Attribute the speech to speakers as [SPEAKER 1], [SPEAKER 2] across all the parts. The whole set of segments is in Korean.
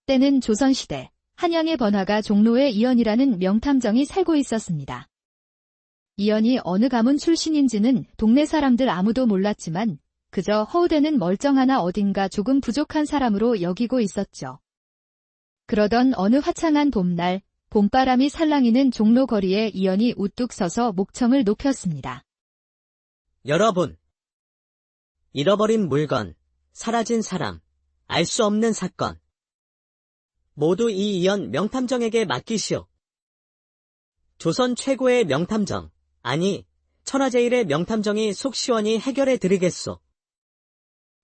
[SPEAKER 1] 때는 조선시대 한양의 번화가 종로에 이연이라는 명탐정이 살고 있었습니다. 이연이 어느 가문 출신인지는 동네 사람들 아무도 몰랐지만 그저 허우대는 멀쩡하나 어딘가 조금 부족한 사람으로 여기고 있었죠. 그러던 어느 화창한 봄날, 봄바람이 살랑이는 종로 거리에 이연이 우뚝 서서 목청을 높였습니다.
[SPEAKER 2] 여러분! 잃어버린 물건, 사라진 사람, 알 수 없는 사건. 모두 이 이연 명탐정에게 맡기시오. 조선 최고의 명탐정, 아니, 천하제일의 명탐정이 속 시원히 해결해 드리겠소.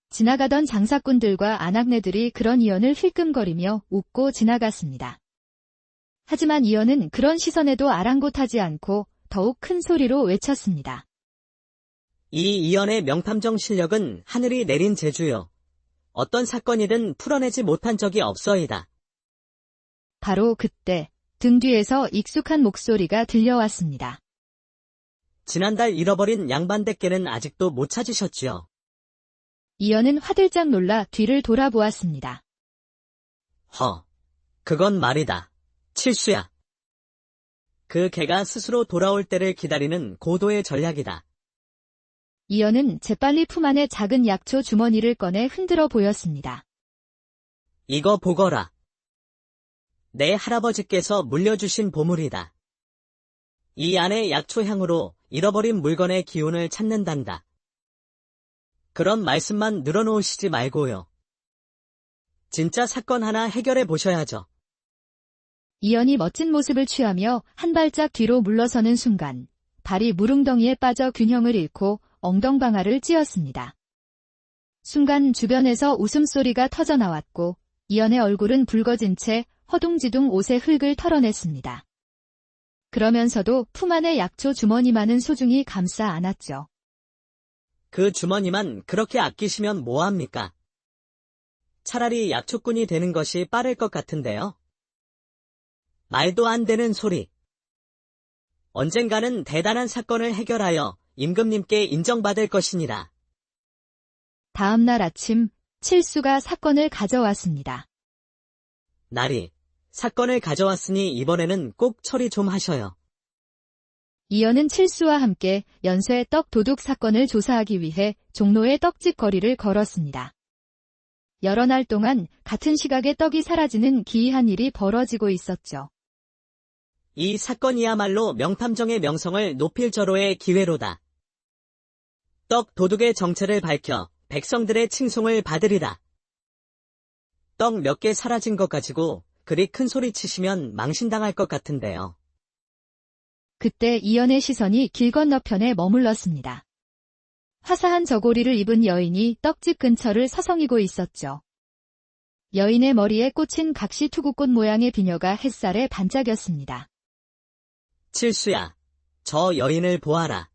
[SPEAKER 1] 지나가던 장사꾼들과 아낙네들이 그런 이연을 힐끔거리며 웃고 지나갔습니다. 하지만 이연은 그런 시선에도 아랑곳하지 않고 더욱 큰 소리로 외쳤습니다.
[SPEAKER 2] 이 이연의 명탐정 실력은 하늘이 내린 재주요. 어떤 사건이든 풀어내지 못한 적이 없어이다.
[SPEAKER 1] 바로 그때 등 뒤에서 익숙한 목소리가 들려왔습니다.
[SPEAKER 2] 지난달 잃어버린 양반댁께는 아직도 못 찾으셨지요.
[SPEAKER 1] 이연은 화들짝 놀라 뒤를 돌아보았습니다.
[SPEAKER 2] 그건 말이다. 칠수야. 그 개가 스스로 돌아올 때를 기다리는 고도의 전략이다.
[SPEAKER 1] 이연은 재빨리 품 안에 작은 약초 주머니를 꺼내 흔들어 보였습니다.
[SPEAKER 2] 이거 보거라. 내 할아버지께서 물려주신 보물이다. 이 안의 약초 향으로 잃어버린 물건의 기운을 찾는단다. 그런 말씀만 늘어놓으시지 말고요. 진짜 사건 하나 해결해 보셔야죠.
[SPEAKER 1] 이연이 멋진 모습을 취하며 한 발짝 뒤로 물러서는 순간 발이 무릉덩이에 빠져 균형을 잃고 엉덩방아를 찧었습니다. 순간 주변에서 웃음소리가 터져나왔고 이연의 얼굴은 붉어진 채 허둥지둥 옷의 흙을 털어냈습니다. 그러면서도 품 안의 약초 주머니만은 소중히 감싸 안았죠.
[SPEAKER 2] 그 주머니만 그렇게 아끼시면 뭐합니까? 차라리 약초꾼이 되는 것이 빠를 것 같은데요. 말도 안 되는 소리. 언젠가는 대단한 사건을 해결하여 임금님께 인정받을 것이니라.
[SPEAKER 1] 다음 날 아침 칠수가 사건을 가져왔습니다.
[SPEAKER 2] 나리, 사건을 가져왔으니 이번에는 꼭 처리 좀 하셔요.
[SPEAKER 1] 이연은 칠수와 함께 연쇄 떡 도둑 사건을 조사하기 위해 종로의 떡집 거리를 걸었습니다. 여러 날 동안 같은 시각에 떡이 사라지는 기이한 일이 벌어지고 있었죠.
[SPEAKER 2] 이 사건이야말로 명탐정의 명성을 높일 절호의 기회로다. 떡 도둑의 정체를 밝혀 백성들의 칭송을 받으리라. 떡 몇 개 사라진 것 가지고 그리 큰 소리 치시면 망신당할 것 같은데요.
[SPEAKER 1] 그때 이연의 시선이 길 건너편에 머물렀습니다. 화사한 저고리를 입은 여인이 떡집 근처를 서성이고 있었죠. 여인의 머리에 꽂힌 각시 투구꽃 모양의 비녀가 햇살에 반짝였습니다.
[SPEAKER 2] 칠수야, 저 여인을 보아라.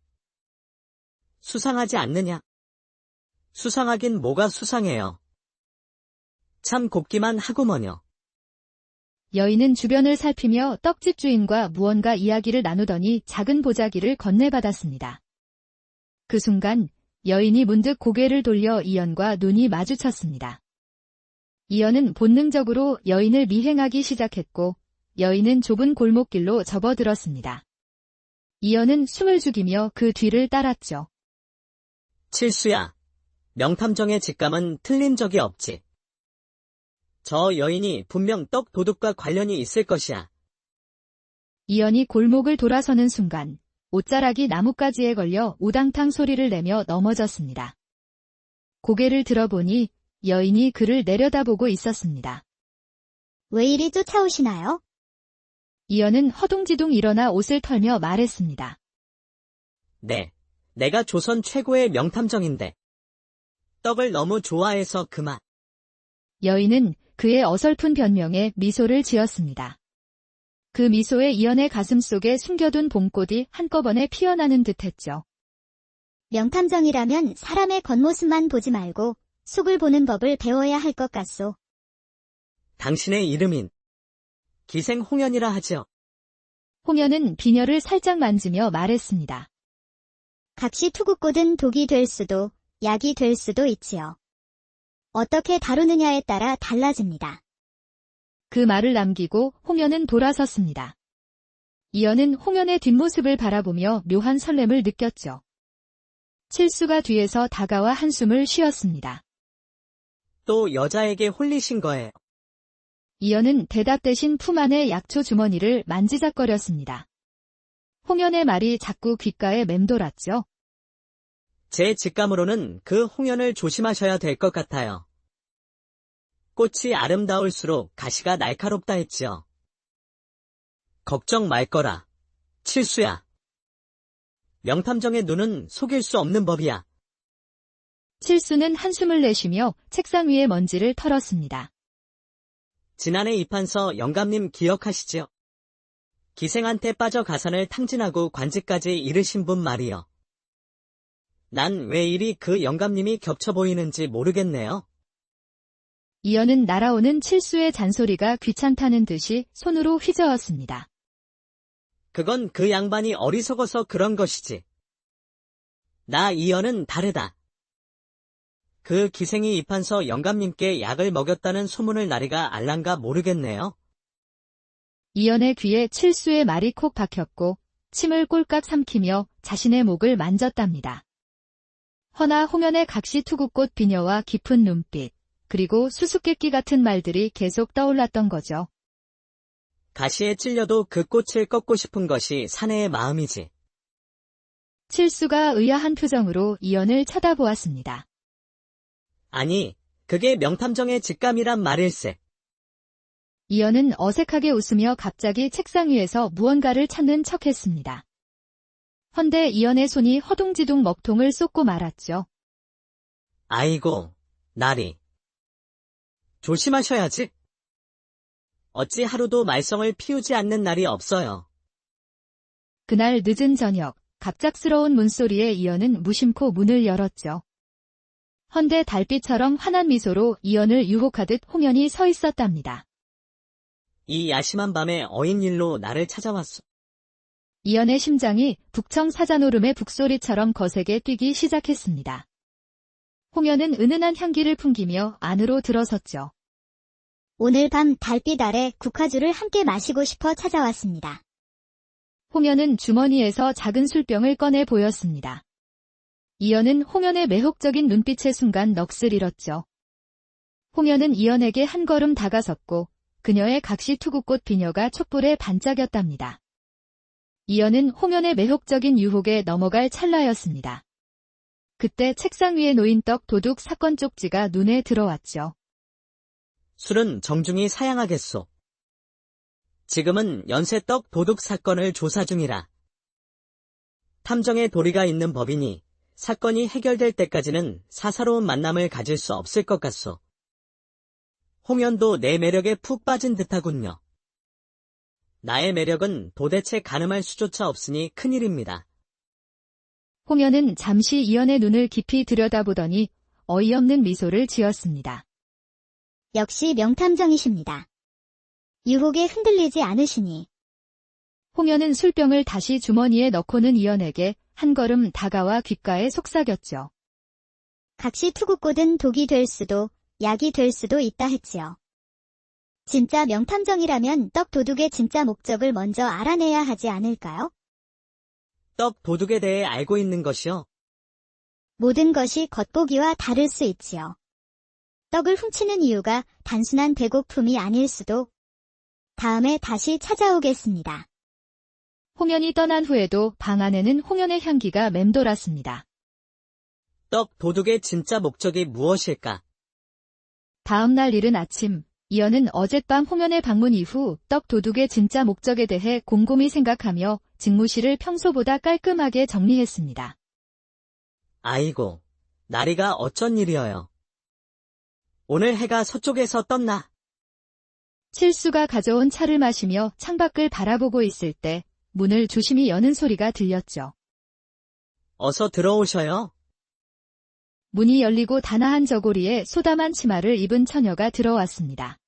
[SPEAKER 2] 수상하지 않느냐? 수상하긴 뭐가 수상해요. 참 곱기만 하구먼요.
[SPEAKER 1] 여인은 주변을 살피며 떡집 주인과 무언가 이야기를 나누더니 작은 보자기를 건네받았습니다. 그 순간 여인이 문득 고개를 돌려 이연과 눈이 마주쳤습니다. 이연은 본능적으로 여인을 미행하기 시작했고 여인은 좁은 골목길로 접어들었습니다. 이연은 숨을 죽이며 그 뒤를 따랐죠.
[SPEAKER 2] 칠수야, 명탐정의 직감은 틀린 적이 없지. 저 여인이 분명 떡 도둑과 관련이 있을 것이야.
[SPEAKER 1] 이연이 골목을 돌아서는 순간 옷자락이 나뭇가지에 걸려 우당탕 소리를 내며 넘어졌습니다. 고개를 들어보니 여인이 그를 내려다보고 있었습니다.
[SPEAKER 3] 왜 이리 쫓아오시나요?
[SPEAKER 1] 이연은 허둥지둥 일어나 옷을 털며 말했습니다.
[SPEAKER 2] 네, 내가 조선 최고의 명탐정인데. 떡을 너무 좋아해서 그만.
[SPEAKER 1] 여인은 그의 어설픈 변명에 미소를 지었습니다. 그 미소에 이연의 가슴 속에 숨겨둔 봄꽃이 한꺼번에 피어나는 듯했죠.
[SPEAKER 3] 명탐정이라면 사람의 겉모습만 보지 말고 속을 보는 법을 배워야 할 것 같소.
[SPEAKER 2] 당신의 이름인 기생 홍연이라 하지요.
[SPEAKER 1] 홍연은 비녀를 살짝 만지며 말했습니다.
[SPEAKER 3] 각시 투구꽃은 독이 될 수도 약이 될 수도 있지요. 어떻게 다루느냐에 따라 달라집니다.
[SPEAKER 1] 그 말을 남기고 홍연은 돌아섰습니다. 이연은 홍연의 뒷모습을 바라보며 묘한 설렘을 느꼈죠. 칠수가 뒤에서 다가와 한숨을 쉬었습니다.
[SPEAKER 2] 또 여자에게 홀리신 거예요.
[SPEAKER 1] 이연은 대답 대신 품 안의 약초 주머니를 만지작거렸습니다. 홍연의 말이 자꾸 귓가에 맴돌았죠.
[SPEAKER 2] 제 직감으로는 그 홍연을 조심하셔야 될 것 같아요. 꽃이 아름다울수록 가시가 날카롭다 했지요. 걱정 말 거라. 칠수야. 명탐정의 눈은 속일 수 없는 법이야.
[SPEAKER 1] 칠수는 한숨을 내쉬며 책상 위의 먼지를 털었습니다.
[SPEAKER 2] 지난해 입한서 영감님 기억하시지요? 기생한테 빠져 가산을 탕진하고 관직까지 이르신 분 말이요. 난 왜 이리 그 영감님이 겹쳐 보이는지 모르겠네요.
[SPEAKER 1] 이연은 날아오는 칠수의 잔소리가 귀찮다는 듯이 손으로 휘저었습니다.
[SPEAKER 2] 그건 그 양반이 어리석어서 그런 것이지. 나 이연은 다르다. 그 기생이 입한서 영감님께 약을 먹였다는 소문을 나리가 알란가 모르겠네요.
[SPEAKER 1] 이연의 귀에 칠수의 말이 콕 박혔고 침을 꼴깍 삼키며 자신의 목을 만졌답니다. 허나 홍연의 각시 투구꽃 비녀와 깊은 눈빛, 그리고 수수께끼 같은 말들이 계속 떠올랐던 거죠.
[SPEAKER 2] 가시에 찔려도 그 꽃을 꺾고 싶은 것이 사내의 마음이지.
[SPEAKER 1] 칠수가 의아한 표정으로 이연을 쳐다보았습니다.
[SPEAKER 2] 아니, 그게 명탐정의 직감이란 말일세.
[SPEAKER 1] 이연은 어색하게 웃으며 갑자기 책상 위에서 무언가를 찾는 척했습니다. 헌데 이연의 손이 허둥지둥 먹통을 쏟고 말았죠.
[SPEAKER 2] 아이고, 나리. 조심하셔야지. 어찌 하루도 말썽을 피우지 않는 날이 없어요.
[SPEAKER 1] 그날 늦은 저녁, 갑작스러운 문소리에 이연은 무심코 문을 열었죠. 헌데 달빛처럼 환한 미소로 이연을 유혹하듯 홍연이 서 있었답니다.
[SPEAKER 2] 이 야심한 밤에 어인일로 나를 찾아왔어.
[SPEAKER 1] 이연의 심장이 북청 사자노름의 북소리처럼 거세게 뛰기 시작했습니다. 홍연은 은은한 향기를 풍기며 안으로 들어섰죠.
[SPEAKER 3] 오늘 밤 달빛 아래 국화주를 함께 마시고 싶어 찾아왔습니다.
[SPEAKER 1] 홍연은 주머니에서 작은 술병을 꺼내 보였습니다. 이연은 홍연의 매혹적인 눈빛의 순간 넋을 잃었죠. 홍연은 이연에게 한 걸음 다가섰고 그녀의 각시 투구꽃 비녀가 촛불에 반짝였답니다. 이연은 홍연의 매혹적인 유혹에 넘어갈 찰나였습니다. 그때 책상 위에 놓인 떡 도둑 사건 쪽지가 눈에 들어왔죠.
[SPEAKER 2] 술은 정중히 사양하겠소. 지금은 연쇄떡 도둑 사건을 조사 중이라. 탐정의 도리가 있는 법이니 사건이 해결될 때까지는 사사로운 만남을 가질 수 없을 것 같소. 홍연도 내 매력에 푹 빠진 듯하군요. 나의 매력은 도대체 가늠할 수조차 없으니 큰일입니다.
[SPEAKER 1] 홍연은 잠시 이연의 눈을 깊이 들여다보더니 어이없는 미소를 지었습니다.
[SPEAKER 3] 역시 명탐정이십니다. 유혹에 흔들리지 않으시니.
[SPEAKER 1] 홍연은 술병을 다시 주머니에 넣고는 이연에게 한 걸음 다가와 귓가에 속삭였죠.
[SPEAKER 3] 각시 투구꽃은 독이 될 수도, 약이 될 수도 있다 했지요. 진짜 명탐정이라면 떡 도둑의 진짜 목적을 먼저 알아내야 하지 않을까요?
[SPEAKER 2] 떡 도둑에 대해 알고 있는 것이요.
[SPEAKER 3] 모든 것이 겉보기와 다를 수 있지요. 떡을 훔치는 이유가 단순한 배고픔이 아닐 수도. 다음에 다시 찾아오겠습니다.
[SPEAKER 1] 홍연이 떠난 후에도 방 안에는 홍연의 향기가 맴돌았습니다.
[SPEAKER 2] 떡 도둑의 진짜 목적이 무엇일까?
[SPEAKER 1] 다음 날 이른 아침, 이연은 어젯밤 홍연의 방문 이후 떡 도둑의 진짜 목적에 대해 곰곰이 생각하며 직무실을 평소보다 깔끔하게 정리했습니다.
[SPEAKER 2] 아이고, 나리가 어쩐 일이어요. 오늘 해가 서쪽에서 떴나?
[SPEAKER 1] 칠수가 가져온 차를 마시며 창밖을 바라보고 있을 때 문을 조심히 여는 소리가 들렸죠.
[SPEAKER 2] 어서 들어오셔요.
[SPEAKER 1] 문이 열리고 다나한 저고리에 소담한 치마를 입은 처녀가 들어왔습니다.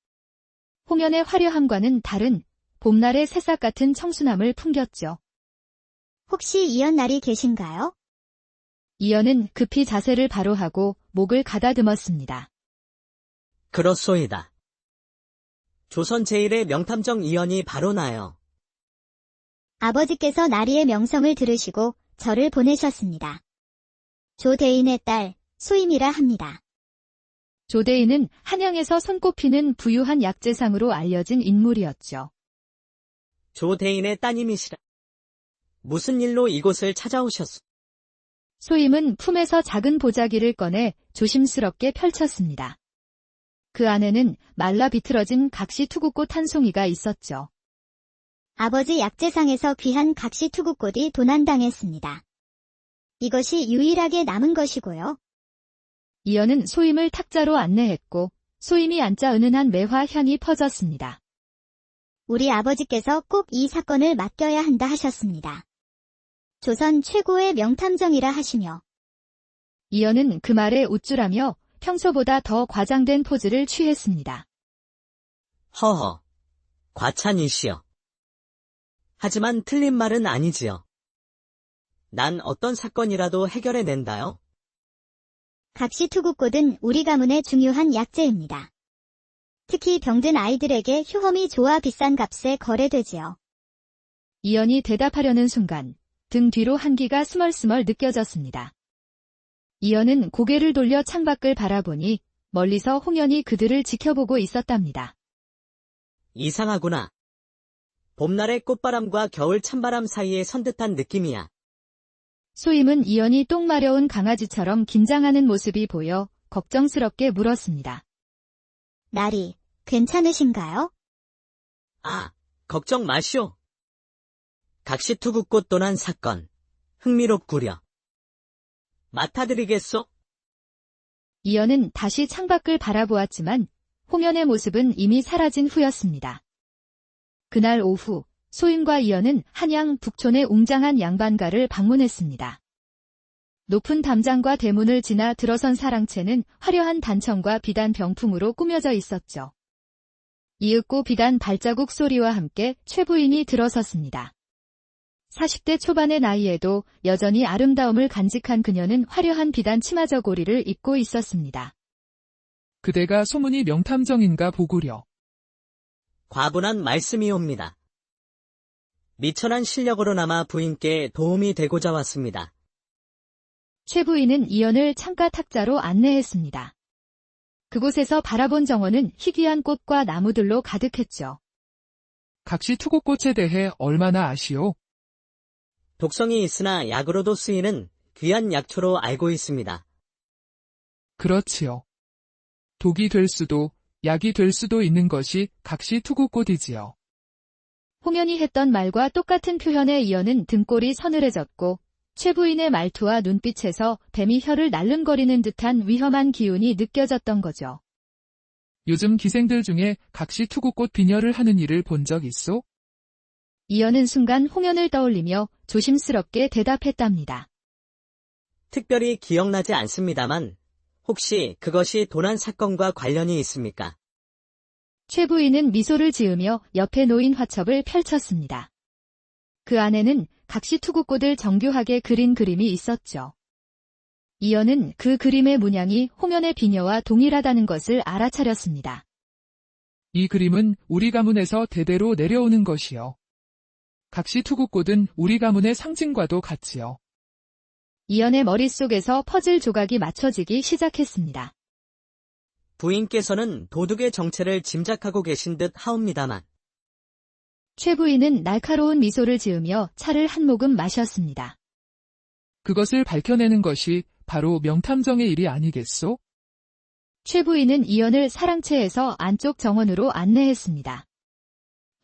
[SPEAKER 1] 홍연의 화려함과는 다른 봄날의 새싹 같은 청순함을 풍겼죠.
[SPEAKER 3] 혹시 이연날이 계신가요?
[SPEAKER 1] 이연은 급히 자세를 바로 하고 목을 가다듬었습니다.
[SPEAKER 2] 그렇소이다. 조선 제1의 명탐정 이연이 바로 나요.
[SPEAKER 3] 아버지께서 나리의 명성을 들으시고 저를 보내셨습니다. 조대인의 딸, 소임이라 합니다.
[SPEAKER 1] 조대인은 한양에서 손꼽히는 부유한 약재상으로 알려진 인물이었죠.
[SPEAKER 2] 조대인의 따님이시라. 무슨 일로 이곳을 찾아오셨소?
[SPEAKER 1] 소임은 품에서 작은 보자기를 꺼내 조심스럽게 펼쳤습니다. 그 안에는 말라 비틀어진 각시 투구꽃 한 송이가 있었죠.
[SPEAKER 3] 아버지 약재상에서 귀한 각시 투구꽃이 도난당했습니다. 이것이 유일하게 남은 것이고요.
[SPEAKER 1] 이연은 소임을 탁자로 안내했고 소임이 앉자 은은한 매화 향이 퍼졌습니다.
[SPEAKER 3] 우리 아버지께서 꼭 이 사건을 맡겨야 한다 하셨습니다. 조선 최고의 명탐정이라 하시며
[SPEAKER 1] 이연은 그 말에 우쭐하며 평소보다 더 과장된 포즈를 취했습니다.
[SPEAKER 2] 허허. 과찬이시여. 하지만 틀린 말은 아니지요. 난 어떤 사건이라도 해결해낸다요.
[SPEAKER 3] 각시 투구꽃은 우리 가문의 중요한 약재입니다. 특히 병든 아이들에게 효험이 좋아 비싼 값에 거래되지요.
[SPEAKER 1] 이연이 대답하려는 순간 등 뒤로 한기가 스멀스멀 느껴졌습니다. 이연은 고개를 돌려 창밖을 바라보니 멀리서 홍연이 그들을 지켜보고 있었답니다.
[SPEAKER 2] 이상하구나. 봄날의 꽃바람과 겨울 찬바람 사이에 선 듯한 느낌이야.
[SPEAKER 1] 소임은 이연이 똥 마려운 강아지처럼 긴장하는 모습이 보여 걱정스럽게 물었습니다.
[SPEAKER 3] 나리, 괜찮으신가요?
[SPEAKER 2] 아, 걱정 마시오. 각시투구꽃 도난 사건. 흥미롭구려. 맡아드리겠소?
[SPEAKER 1] 이연은 다시 창밖을 바라보았지만 홍연의 모습은 이미 사라진 후였습니다. 그날 오후 소임과 이연은 한양 북촌의 웅장한 양반가를 방문했습니다. 높은 담장과 대문을 지나 들어선 사랑채는 화려한 단청과 비단 병풍으로 꾸며져 있었죠. 이윽고 비단 발자국 소리와 함께 최 부인이 들어섰습니다. 40대 초반의 나이에도 여전히 아름다움을 간직한 그녀는 화려한 비단 치마 저고리를 입고 있었습니다.
[SPEAKER 4] 그대가 소문이 명탐정인가 보구려.
[SPEAKER 2] 과분한 말씀이옵니다. 미천한 실력으로나마 부인께 도움이 되고자 왔습니다.
[SPEAKER 1] 최 부인은 이연을 창가 탁자로 안내했습니다. 그곳에서 바라본 정원은 희귀한 꽃과 나무들로 가득했죠.
[SPEAKER 4] 각시 투구꽃에 대해 얼마나 아시오?
[SPEAKER 2] 독성이 있으나 약으로도 쓰이는 귀한 약초로 알고 있습니다.
[SPEAKER 4] 그렇지요. 독이 될 수도 약이 될 수도 있는 것이 각시 투구꽃이지요.
[SPEAKER 1] 홍연이 했던 말과 똑같은 표현에 이연은 등골이 서늘해졌고 최 부인의 말투와 눈빛에서 뱀이 혀를 날름거리는 듯한 위험한 기운이 느껴졌던 거죠.
[SPEAKER 4] 요즘 기생들 중에 각시 투구꽃 비녀를 하는 일을 본 적 있소?
[SPEAKER 1] 이연은 순간 홍연을 떠올리며 조심스럽게 대답했답니다.
[SPEAKER 2] 특별히 기억나지 않습니다만 혹시 그것이 도난 사건과 관련이 있습니까?
[SPEAKER 1] 최 부인은 미소를 지으며 옆에 놓인 화첩을 펼쳤습니다. 그 안에는 각시 투구꽃을 정교하게 그린 그림이 있었죠. 이연은 그 그림의 문양이 홍연의 비녀와 동일하다는 것을 알아차렸습니다.
[SPEAKER 4] 이 그림은 우리 가문에서 대대로 내려오는 것이요. 각시 투구꽃은 우리 가문의 상징과도 같지요.
[SPEAKER 1] 이연의 머릿속에서 퍼즐 조각이 맞춰지기 시작했습니다.
[SPEAKER 2] 부인께서는 도둑의 정체를 짐작하고 계신 듯 하옵니다만.
[SPEAKER 1] 최 부인은 날카로운 미소를 지으며 차를 한 모금 마셨습니다.
[SPEAKER 4] 그것을 밝혀내는 것이 바로 명탐정의 일이 아니겠소?
[SPEAKER 1] 최 부인은 이연을 사랑채에서 안쪽 정원으로 안내했습니다.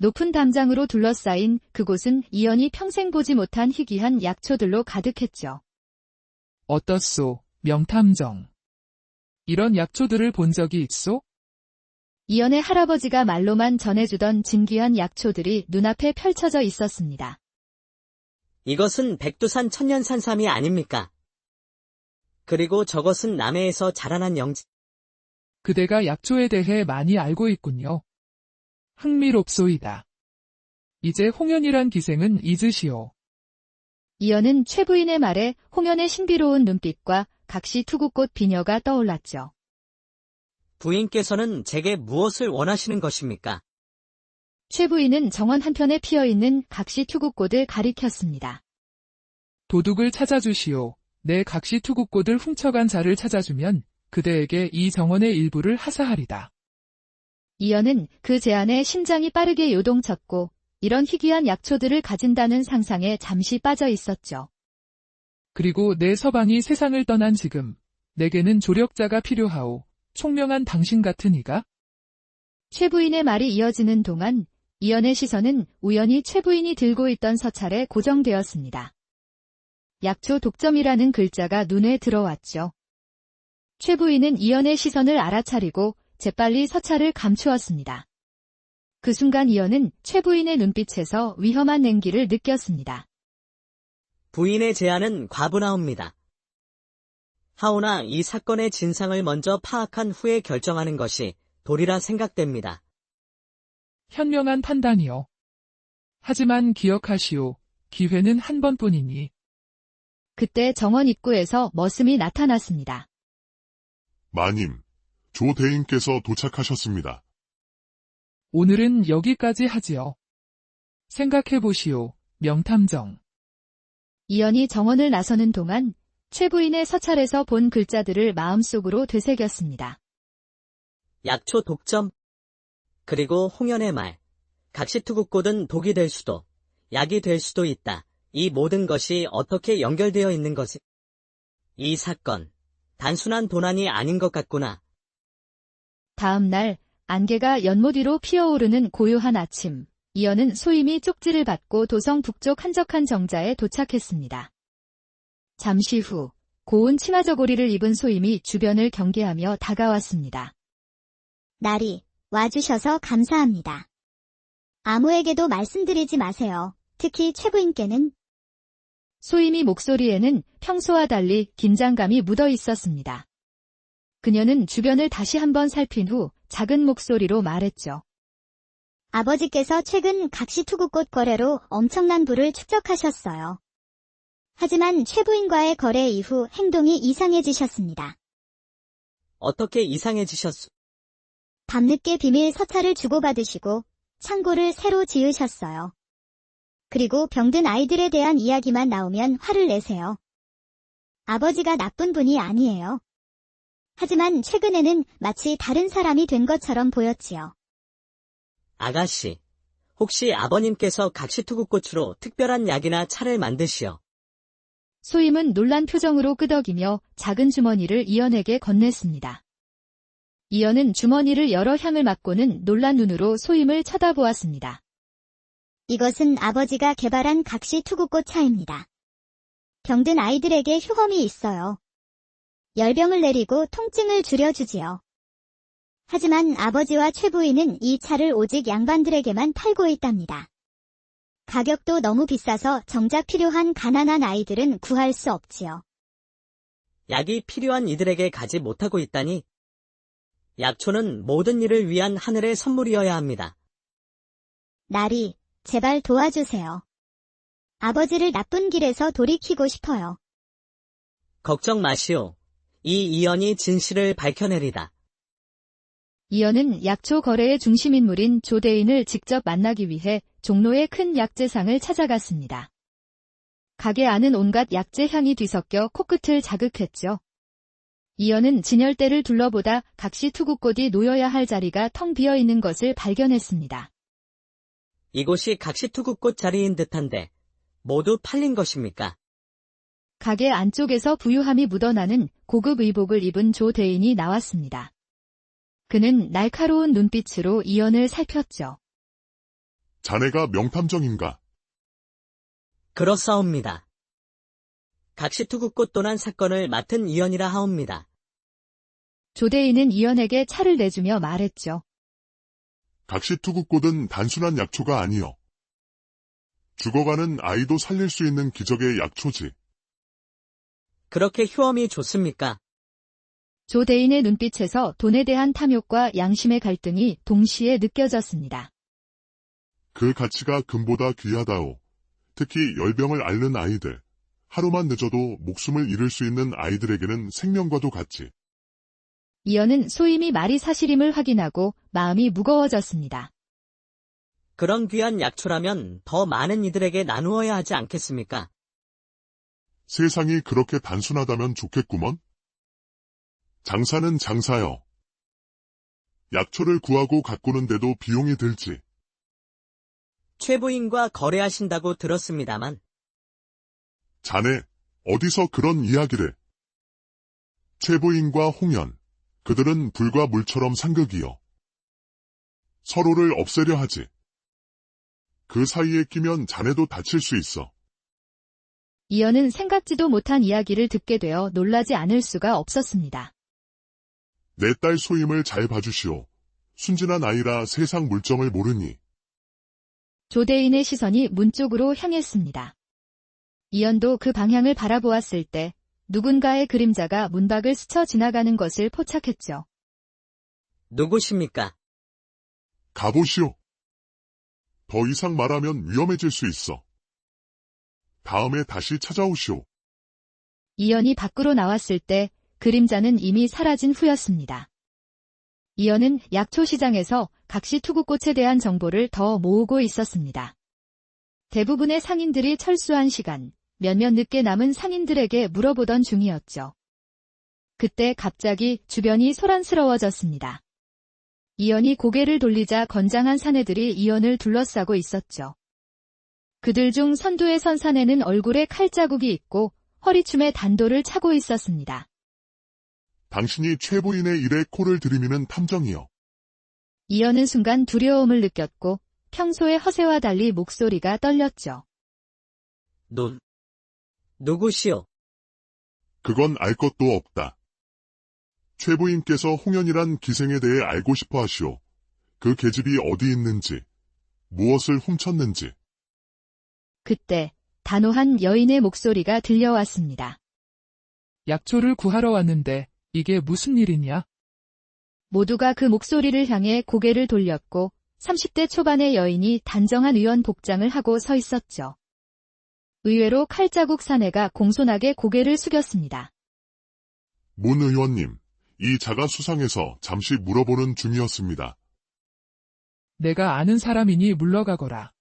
[SPEAKER 1] 높은 담장으로 둘러싸인 그곳은 이연이 평생 보지 못한 희귀한 약초들로 가득했죠.
[SPEAKER 4] 어떻소, 명탐정. 이런 약초들을 본 적이 있소?
[SPEAKER 1] 이연의 할아버지가 말로만 전해주던 진귀한 약초들이 눈앞에 펼쳐져 있었습니다.
[SPEAKER 2] 이것은 백두산 천년산삼이 아닙니까? 그리고 저것은 남해에서 자라난 영지.
[SPEAKER 4] 그대가 약초에 대해 많이 알고 있군요. 흥미롭소이다. 이제 홍연이란 기생은 잊으시오.
[SPEAKER 1] 이연은 최 부인의 말에 홍연의 신비로운 눈빛과 각시 투구꽃 비녀가 떠올랐죠.
[SPEAKER 2] 부인께서는 제게 무엇을 원하시는 것입니까?
[SPEAKER 1] 최 부인은 정원 한편에 피어있는 각시 투구꽃을 가리켰습니다.
[SPEAKER 4] 도둑을 찾아주시오. 내 각시 투구꽃을 훔쳐간 자를 찾아주면 그대에게 이 정원의 일부를 하사하리다.
[SPEAKER 1] 이연은 그 제안에 심장이 빠르게 요동쳤고 이런 희귀한 약초들을 가진다는 상상에 잠시 빠져 있었죠.
[SPEAKER 4] 그리고 내 서방이 세상을 떠난 지금 내게는 조력자가 필요하오. 총명한 당신 같은 이가?
[SPEAKER 1] 최 부인의 말이 이어지는 동안 이연의 시선은 우연히 최 부인이 들고 있던 서찰에 고정되었습니다. 약초 독점이라는 글자가 눈에 들어왔죠. 최 부인은 이연의 시선을 알아차리고 재빨리 서찰을 감추었습니다. 그 순간 이연은 최 부인의 눈빛에서 위험한 냉기를 느꼈습니다.
[SPEAKER 2] 부인의 제안은 과분하옵니다. 하오나 이 사건의 진상을 먼저 파악한 후에 결정하는 것이 도리라 생각됩니다.
[SPEAKER 4] 현명한 판단이요. 하지만 기억하시오. 기회는 한 번뿐이니.
[SPEAKER 1] 그때 정원 입구에서 머슴이 나타났습니다.
[SPEAKER 5] 마님, 조 대인께서 도착하셨습니다.
[SPEAKER 4] 오늘은 여기까지 하지요. 생각해보시오. 명탐정.
[SPEAKER 1] 이연이 정원을 나서는 동안 최 부인의 서찰에서 본 글자들을 마음속으로 되새겼습니다.
[SPEAKER 2] 약초 독점. 그리고 홍연의 말. 각시투구꽃은 독이 될 수도, 약이 될 수도 있다. 이 모든 것이 어떻게 연결되어 있는 것이? 이 사건, 단순한 도난이 아닌 것 같구나.
[SPEAKER 1] 다음 날 안개가 연못 위로 피어오르는 고요한 아침, 이연은 소임이 쪽지를 받고 도성 북쪽 한적한 정자에 도착했습니다. 잠시 후 고운 치마저고리를 입은 소임이 주변을 경계하며 다가왔습니다.
[SPEAKER 3] 나리, 와주셔서 감사합니다. 아무에게도 말씀드리지 마세요. 특히 최 부인께는.
[SPEAKER 1] 소임이 목소리에는 평소와 달리 긴장감이 묻어 있었습니다. 그녀는 주변을 다시 한번 살핀 후 작은 목소리로 말했죠.
[SPEAKER 3] 아버지께서 최근 각시투구꽃 거래로 엄청난 부를 축적하셨어요. 하지만 최 부인과의 거래 이후 행동이 이상해지셨습니다.
[SPEAKER 2] 어떻게 이상해지셨소?
[SPEAKER 3] 밤늦게 비밀 서찰을 주고받으시고 창고를 새로 지으셨어요. 그리고 병든 아이들에 대한 이야기만 나오면 화를 내세요. 아버지가 나쁜 분이 아니에요. 하지만 최근에는 마치 다른 사람이 된 것처럼 보였지요.
[SPEAKER 2] 아가씨, 혹시 아버님께서 각시투구꽃으로 특별한 약이나 차를 만드시어?
[SPEAKER 1] 소임은 놀란 표정으로 끄덕이며 작은 주머니를 이연에게 건넸습니다. 이연은 주머니를 열어 향을 맡고는 놀란 눈으로 소임을 쳐다보았습니다.
[SPEAKER 3] 이것은 아버지가 개발한 각시투구꽃 차입니다. 병든 아이들에게 효험이 있어요. 열병을 내리고 통증을 줄여주지요. 하지만 아버지와 최 부인은 이 차를 오직 양반들에게만 팔고 있답니다. 가격도 너무 비싸서 정작 필요한 가난한 아이들은 구할 수 없지요.
[SPEAKER 2] 약이 필요한 이들에게 가지 못하고 있다니? 약초는 모든 일을 위한 하늘의 선물이어야 합니다.
[SPEAKER 3] 나리, 제발 도와주세요. 아버지를 나쁜 길에서 돌이키고 싶어요.
[SPEAKER 2] 걱정 마시오. 이 이연이 진실을 밝혀내리다.
[SPEAKER 1] 이연은 약초 거래의 중심인물인 조대인을 직접 만나기 위해 종로의 큰 약재상을 찾아갔습니다. 가게 안은 온갖 약재 향이 뒤섞여 코끝을 자극했죠. 이연은 진열대를 둘러보다 각시투구꽃이 놓여야 할 자리가 텅 비어 있는 것을 발견했습니다.
[SPEAKER 2] 이곳이 각시투구꽃 자리인 듯한데 모두 팔린 것입니까?
[SPEAKER 1] 가게 안쪽에서 부유함이 묻어나는 고급 의복을 입은 조 대인이 나왔습니다. 그는 날카로운 눈빛으로 이연을 살폈죠.
[SPEAKER 5] 자네가 명탐정인가?
[SPEAKER 2] 그렇사옵니다. 각시투구꽃 도난 사건을 맡은 이연이라 하옵니다.
[SPEAKER 1] 조 대인은 이연에게 차를 내주며 말했죠.
[SPEAKER 5] 각시투구꽃은 단순한 약초가 아니여. 죽어가는 아이도 살릴 수 있는 기적의 약초지.
[SPEAKER 2] 그렇게 효험이 좋습니까?
[SPEAKER 1] 조 대인의 눈빛에서 돈에 대한 탐욕과 양심의 갈등이 동시에 느껴졌습니다.
[SPEAKER 5] 그 가치가 금보다 귀하다오. 특히 열병을 앓는 아이들. 하루만 늦어도 목숨을 잃을 수 있는 아이들에게는 생명과도 같지.
[SPEAKER 1] 이연은 소임이 말이 사실임을 확인하고 마음이 무거워졌습니다.
[SPEAKER 2] 그런 귀한 약초라면 더 많은 이들에게 나누어야 하지 않겠습니까?
[SPEAKER 5] 세상이 그렇게 단순하다면 좋겠구먼. 장사는 장사여. 약초를 구하고 가꾸는데도 비용이 들지.
[SPEAKER 2] 최부인과 거래하신다고 들었습니다만,
[SPEAKER 5] 자네, 어디서 그런 이야기를. 최부인과 홍연, 그들은 불과 물처럼 상극이여. 서로를 없애려 하지. 그 사이에 끼면 자네도 다칠 수 있어.
[SPEAKER 1] 이연은 생각지도 못한 이야기를 듣게 되어 놀라지 않을 수가 없었습니다.
[SPEAKER 5] 내 딸 소임을 잘 봐주시오. 순진한 아이라 세상 물정을 모르니.
[SPEAKER 1] 조대인의 시선이 문 쪽으로 향했습니다. 이연도 그 방향을 바라보았을 때 누군가의 그림자가 문 밖을 스쳐 지나가는 것을 포착했죠.
[SPEAKER 2] 누구십니까?
[SPEAKER 5] 가보시오. 더 이상 말하면 위험해질 수 있어. 다음에 다시 찾아오시오.
[SPEAKER 1] 이연이 밖으로 나왔을 때 그림자는 이미 사라진 후였습니다. 이연은 약초 시장에서 각시 투구꽃에 대한 정보를 더 모으고 있었습니다. 대부분의 상인들이 철수한 시간, 몇몇 늦게 남은 상인들에게 물어보던 중이었죠. 그때 갑자기 주변이 소란스러워졌습니다. 이연이 고개를 돌리자 건장한 사내들이 이연을 둘러싸고 있었죠. 그들 중 선두에 선 사내는 얼굴에 칼자국이 있고 허리춤에 단도를 차고 있었습니다.
[SPEAKER 5] 당신이 최부인의 일에 코를 들이미는 탐정이여.
[SPEAKER 1] 이연은 순간 두려움을 느꼈고 평소의 허세와 달리 목소리가 떨렸죠.
[SPEAKER 2] 누구시오?
[SPEAKER 5] 그건 알 것도 없다. 최부인께서 홍연이란 기생에 대해 알고 싶어 하시오. 그 계집이 어디 있는지, 무엇을 훔쳤는지.
[SPEAKER 1] 그때 단호한 여인의 목소리가 들려왔습니다.
[SPEAKER 4] 약초를 구하러 왔는데 이게 무슨 일이냐?
[SPEAKER 1] 모두가 그 목소리를 향해 고개를 돌렸고 30대 초반의 여인이 단정한 의원 복장을 하고 서 있었죠. 의외로 칼자국 사내가 공손하게 고개를 숙였습니다.
[SPEAKER 5] 문 의원님, 이 자가 수상해서 잠시 물어보는 중이었습니다.
[SPEAKER 4] 내가 아는 사람이니 물러가거라.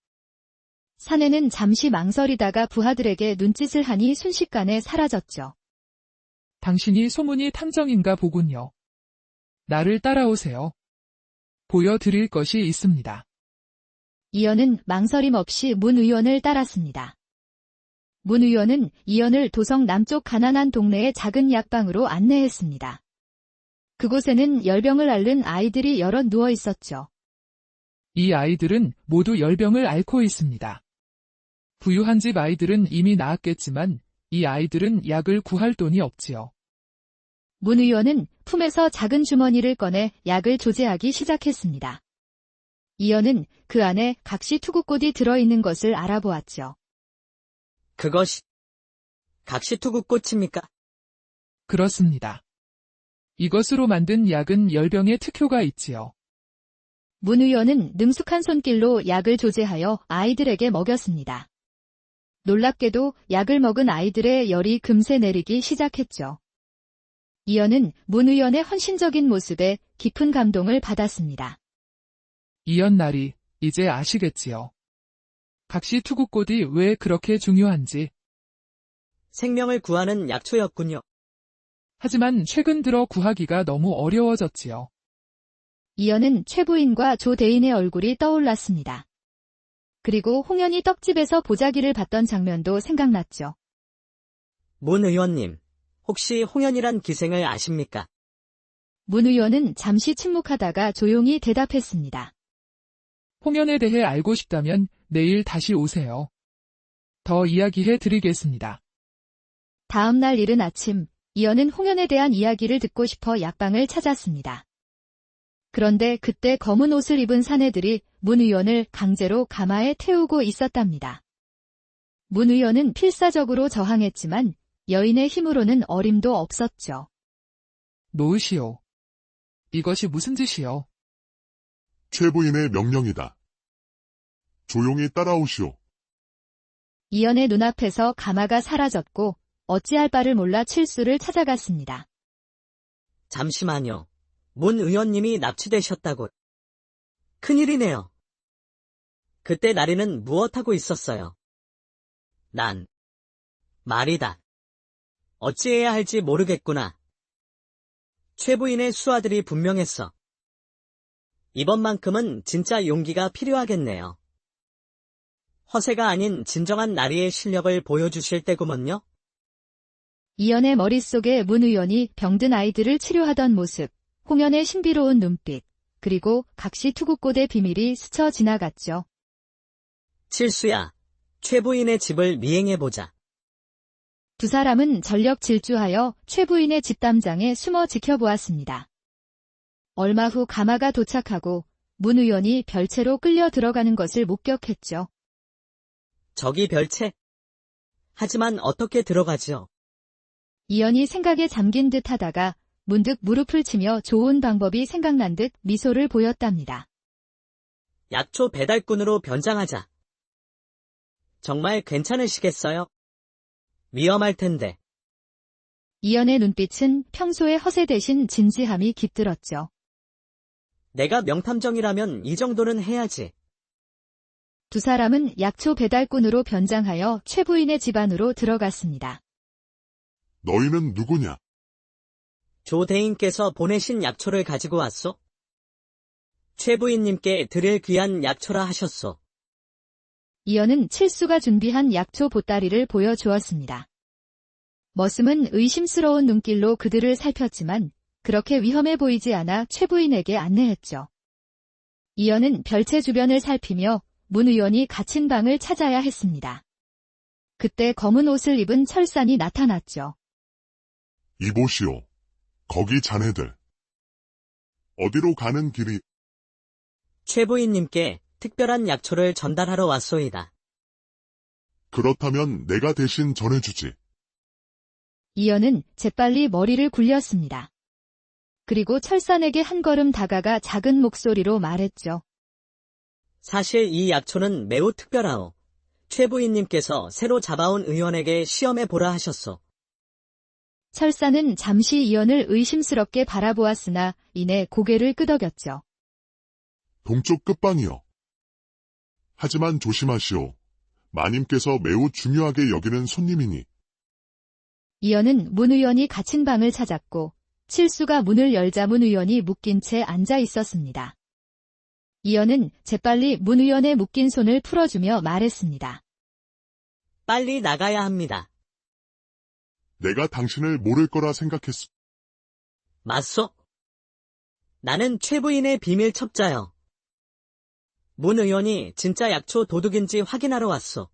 [SPEAKER 1] 사내는 잠시 망설이다가 부하들에게 눈짓을 하니 순식간에 사라졌죠.
[SPEAKER 4] 당신이 소문이 탐정인가 보군요. 나를 따라오세요. 보여드릴 것이 있습니다.
[SPEAKER 1] 이연은 망설임 없이 문 의원을 따랐습니다. 문 의원은 이연을 도성 남쪽 가난한 동네의 작은 약방으로 안내했습니다. 그곳에는 열병을 앓는 아이들이 여럿 누워 있었죠.
[SPEAKER 4] 이 아이들은 모두 열병을 앓고 있습니다. 부유한 집 아이들은 이미 나았겠지만 이 아이들은 약을 구할 돈이 없지요.
[SPEAKER 1] 문 의원은 품에서 작은 주머니를 꺼내 약을 조제하기 시작했습니다. 이연은 그 안에 각시 투구꽃이 들어있는 것을 알아보았죠.
[SPEAKER 2] 그것이 각시투구꽃입니까?
[SPEAKER 4] 그렇습니다. 이것으로 만든 약은 열병에 특효가 있지요.
[SPEAKER 1] 문 의원은 능숙한 손길로 약을 조제하여 아이들에게 먹였습니다. 놀랍게도 약을 먹은 아이들의 열이 금세 내리기 시작했죠. 이연은 문 의원의 헌신적인 모습에 깊은 감동을 받았습니다.
[SPEAKER 4] 이연날이 이제 아시겠지요. 각시 투구꽃이 왜 그렇게 중요한지.
[SPEAKER 2] 생명을 구하는 약초였군요.
[SPEAKER 4] 하지만 최근 들어 구하기가 너무 어려워졌지요.
[SPEAKER 1] 이연은 최부인과 조대인의 얼굴이 떠올랐습니다. 그리고 홍연이 떡집에서 보자기를 봤던 장면도 생각났죠.
[SPEAKER 2] 문 의원님, 혹시 홍연이란 기생을 아십니까?
[SPEAKER 1] 문 의원은 잠시 침묵하다가 조용히 대답했습니다.
[SPEAKER 4] 홍연에 대해 알고 싶다면 내일 다시 오세요. 더 이야기해 드리겠습니다.
[SPEAKER 1] 다음 날 이른 아침, 이연은 홍연에 대한 이야기를 듣고 싶어 약방을 찾았습니다. 그런데 그때 검은 옷을 입은 사내들이 문 의원을 강제로 가마에 태우고 있었답니다. 문 의원은 필사적으로 저항했지만 여인의 힘으로는 어림도 없었죠.
[SPEAKER 4] 놓으시오. 이것이 무슨 짓이요?
[SPEAKER 5] 최부인의 명령이다. 조용히 따라오시오.
[SPEAKER 1] 이연의 눈앞에서 가마가 사라졌고 어찌할 바를 몰라 칠수를 찾아갔습니다.
[SPEAKER 2] 잠시만요. 문 의원님이 납치되셨다고. 큰일이네요. 그때 나리는 무엇하고 있었어요? 난 말이다. 어찌해야 할지 모르겠구나. 최부인의 수하들이 분명했어. 이번만큼은 진짜 용기가 필요하겠네요. 허세가 아닌 진정한 나리의 실력을 보여주실 때구먼요.
[SPEAKER 1] 이연의 머릿속에 문 의원이 병든 아이들을 치료하던 모습, 홍연의 신비로운 눈빛, 그리고 각시 투국꽃의 비밀이 스쳐 지나갔죠.
[SPEAKER 2] 칠수야, 최부인의 집을 미행해보자.
[SPEAKER 1] 두 사람은 전력 질주하여 최부인의 집담장에 숨어 지켜보았습니다. 얼마 후 가마가 도착하고 문 의원이 별채로 끌려 들어가는 것을 목격했죠.
[SPEAKER 2] 저기 별채? 하지만 어떻게 들어가지요?
[SPEAKER 1] 이연이 생각에 잠긴 듯 하다가 문득 무릎을 치며 좋은 방법이 생각난 듯 미소를 보였답니다.
[SPEAKER 2] 약초 배달꾼으로 변장하자. 정말 괜찮으시겠어요? 위험할 텐데.
[SPEAKER 1] 이연의 눈빛은 평소의 허세 대신 진지함이 깃들었죠.
[SPEAKER 2] 내가 명탐정이라면 이 정도는 해야지.
[SPEAKER 1] 두 사람은 약초 배달꾼으로 변장하여 최부인의 집 안으로 들어갔습니다.
[SPEAKER 5] 너희는 누구냐?
[SPEAKER 2] 조 대인께서 보내신 약초를 가지고 왔소? 최부인님께 드릴 귀한 약초라 하셨소.
[SPEAKER 1] 이연은 칠수가 준비한 약초 보따리를 보여주었습니다. 머슴은 의심스러운 눈길로 그들을 살폈지만 그렇게 위험해 보이지 않아 최부인에게 안내했죠. 이연은 별채 주변을 살피며 문 의원이 갇힌 방을 찾아야 했습니다. 그때 검은 옷을 입은 철산이 나타났죠.
[SPEAKER 5] 이보시오. 거기 자네들. 어디로 가는 길이?
[SPEAKER 2] 최부인님께 특별한 약초를 전달하러 왔소이다.
[SPEAKER 5] 그렇다면 내가 대신 전해주지.
[SPEAKER 1] 이연은 재빨리 머리를 굴렸습니다. 그리고 철산에게 한 걸음 다가가 작은 목소리로 말했죠.
[SPEAKER 2] 사실 이 약초는 매우 특별하오. 최부인님께서 새로 잡아온 의원에게 시험해보라 하셨소.
[SPEAKER 1] 철산은 잠시 이연을 의심스럽게 바라보았으나 이내 고개를 끄덕였죠.
[SPEAKER 5] 동쪽 끝방이요. 하지만 조심하시오. 마님께서 매우 중요하게 여기는 손님이니.
[SPEAKER 1] 이연은 문 의원이 갇힌 방을 찾았고 칠수가 문을 열자 문 의원이 묶인 채 앉아 있었습니다. 이연은 재빨리 문 의원의 묶인 손을 풀어주며 말했습니다.
[SPEAKER 2] 빨리 나가야 합니다.
[SPEAKER 5] 내가 당신을 모를 거라 생각했소.
[SPEAKER 2] 맞소? 나는 최부인의 비밀 첩자요. 문 의원이 진짜 약초 도둑인지 확인하러 왔소.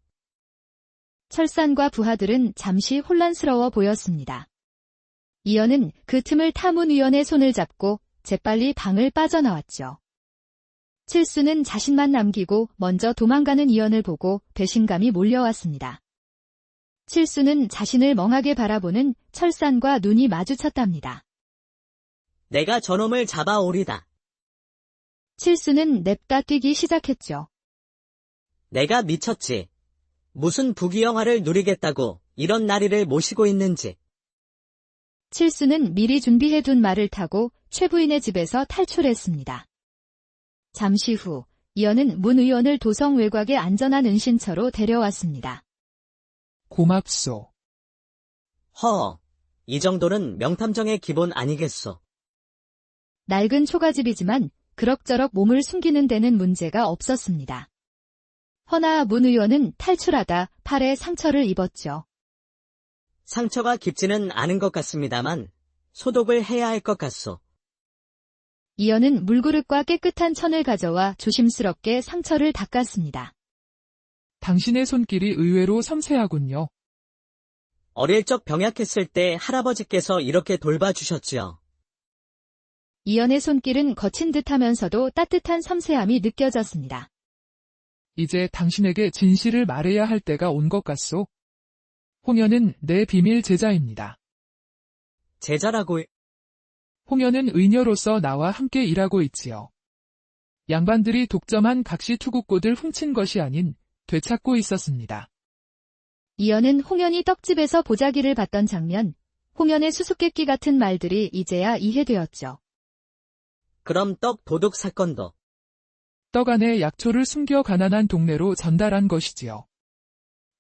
[SPEAKER 1] 철산과 부하들은 잠시 혼란스러워 보였습니다. 이연은 그 틈을 타 문 의원의 손을 잡고 재빨리 방을 빠져나왔죠. 칠수는 자신만 남기고 먼저 도망가는 이연을 보고 배신감이 몰려왔습니다. 칠수는 자신을 멍하게 바라보는 철산과 눈이 마주쳤답니다.
[SPEAKER 2] 내가 저놈을 잡아오리다.
[SPEAKER 1] 칠수는 냅다 뛰기 시작했죠.
[SPEAKER 2] 내가 미쳤지. 무슨 부귀영화를 누리겠다고 이런 나리를 모시고 있는지.
[SPEAKER 1] 칠수는 미리 준비해둔 말을 타고 최부인의 집에서 탈출했습니다. 잠시 후 이연은 문 의원을 도성 외곽의 안전한 은신처로 데려왔습니다.
[SPEAKER 4] 고맙소.
[SPEAKER 2] 이 정도는 명탐정의 기본 아니겠소.
[SPEAKER 1] 낡은 초가집이지만 그럭저럭 몸을 숨기는 데는 문제가 없었습니다. 허나 문 의원은 탈출하다 팔에 상처를 입었죠.
[SPEAKER 2] 상처가 깊지는 않은 것 같습니다만 소독을 해야 할 것 같소.
[SPEAKER 1] 이연은 물그릇과 깨끗한 천을 가져와 조심스럽게 상처를 닦았습니다.
[SPEAKER 4] 당신의 손길이 의외로 섬세하군요.
[SPEAKER 2] 어릴 적 병약했을 때 할아버지께서 이렇게 돌봐주셨지요.
[SPEAKER 1] 이연의 손길은 거친 듯하면서도 따뜻한 섬세함이 느껴졌습니다.
[SPEAKER 4] 이제 당신에게 진실을 말해야 할 때가 온 것 같소. 홍연은 내 비밀 제자입니다.
[SPEAKER 2] 제자라고.
[SPEAKER 4] 홍연은 의녀로서 나와 함께 일하고 있지요. 양반들이 독점한 각시 투국꽃을 훔친 것이 아닌 되찾고 있었습니다.
[SPEAKER 1] 이연은 홍연이 떡집에서 보자기를 봤던 장면, 홍연의 수수께끼 같은 말들이 이제야 이해되었죠.
[SPEAKER 2] 그럼 떡 도둑 사건도.
[SPEAKER 4] 떡 안에 약초를 숨겨 가난한 동네로 전달한 것이지요.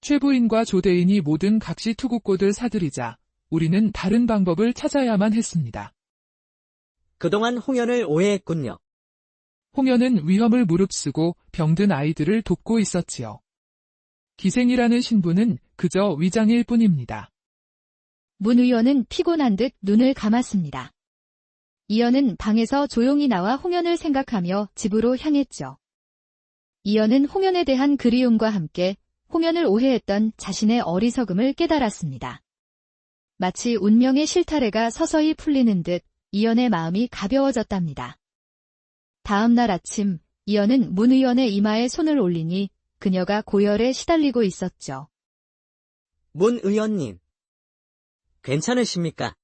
[SPEAKER 4] 최 부인과 조대인이 모든 각시 투구꽃을 사들이자 우리는 다른 방법을 찾아야만 했습니다.
[SPEAKER 2] 그동안 홍연을 오해했군요.
[SPEAKER 4] 홍연은 위험을 무릅쓰고 병든 아이들을 돕고 있었지요. 기생이라는 신분은 그저 위장일 뿐입니다.
[SPEAKER 1] 문 의원은 피곤한 듯 눈을 감았습니다. 이연은 방에서 조용히 나와 홍연을 생각하며 집으로 향했죠. 이연은 홍연에 대한 그리움과 함께 홍연을 오해했던 자신의 어리석음을 깨달았습니다. 마치 운명의 실타래가 서서히 풀리는 듯 이연의 마음이 가벼워졌답니다. 다음 날 아침, 이연은 문 의원의 이마에 손을 올리니 그녀가 고열에 시달리고 있었죠.
[SPEAKER 2] 문 의원님. 괜찮으십니까?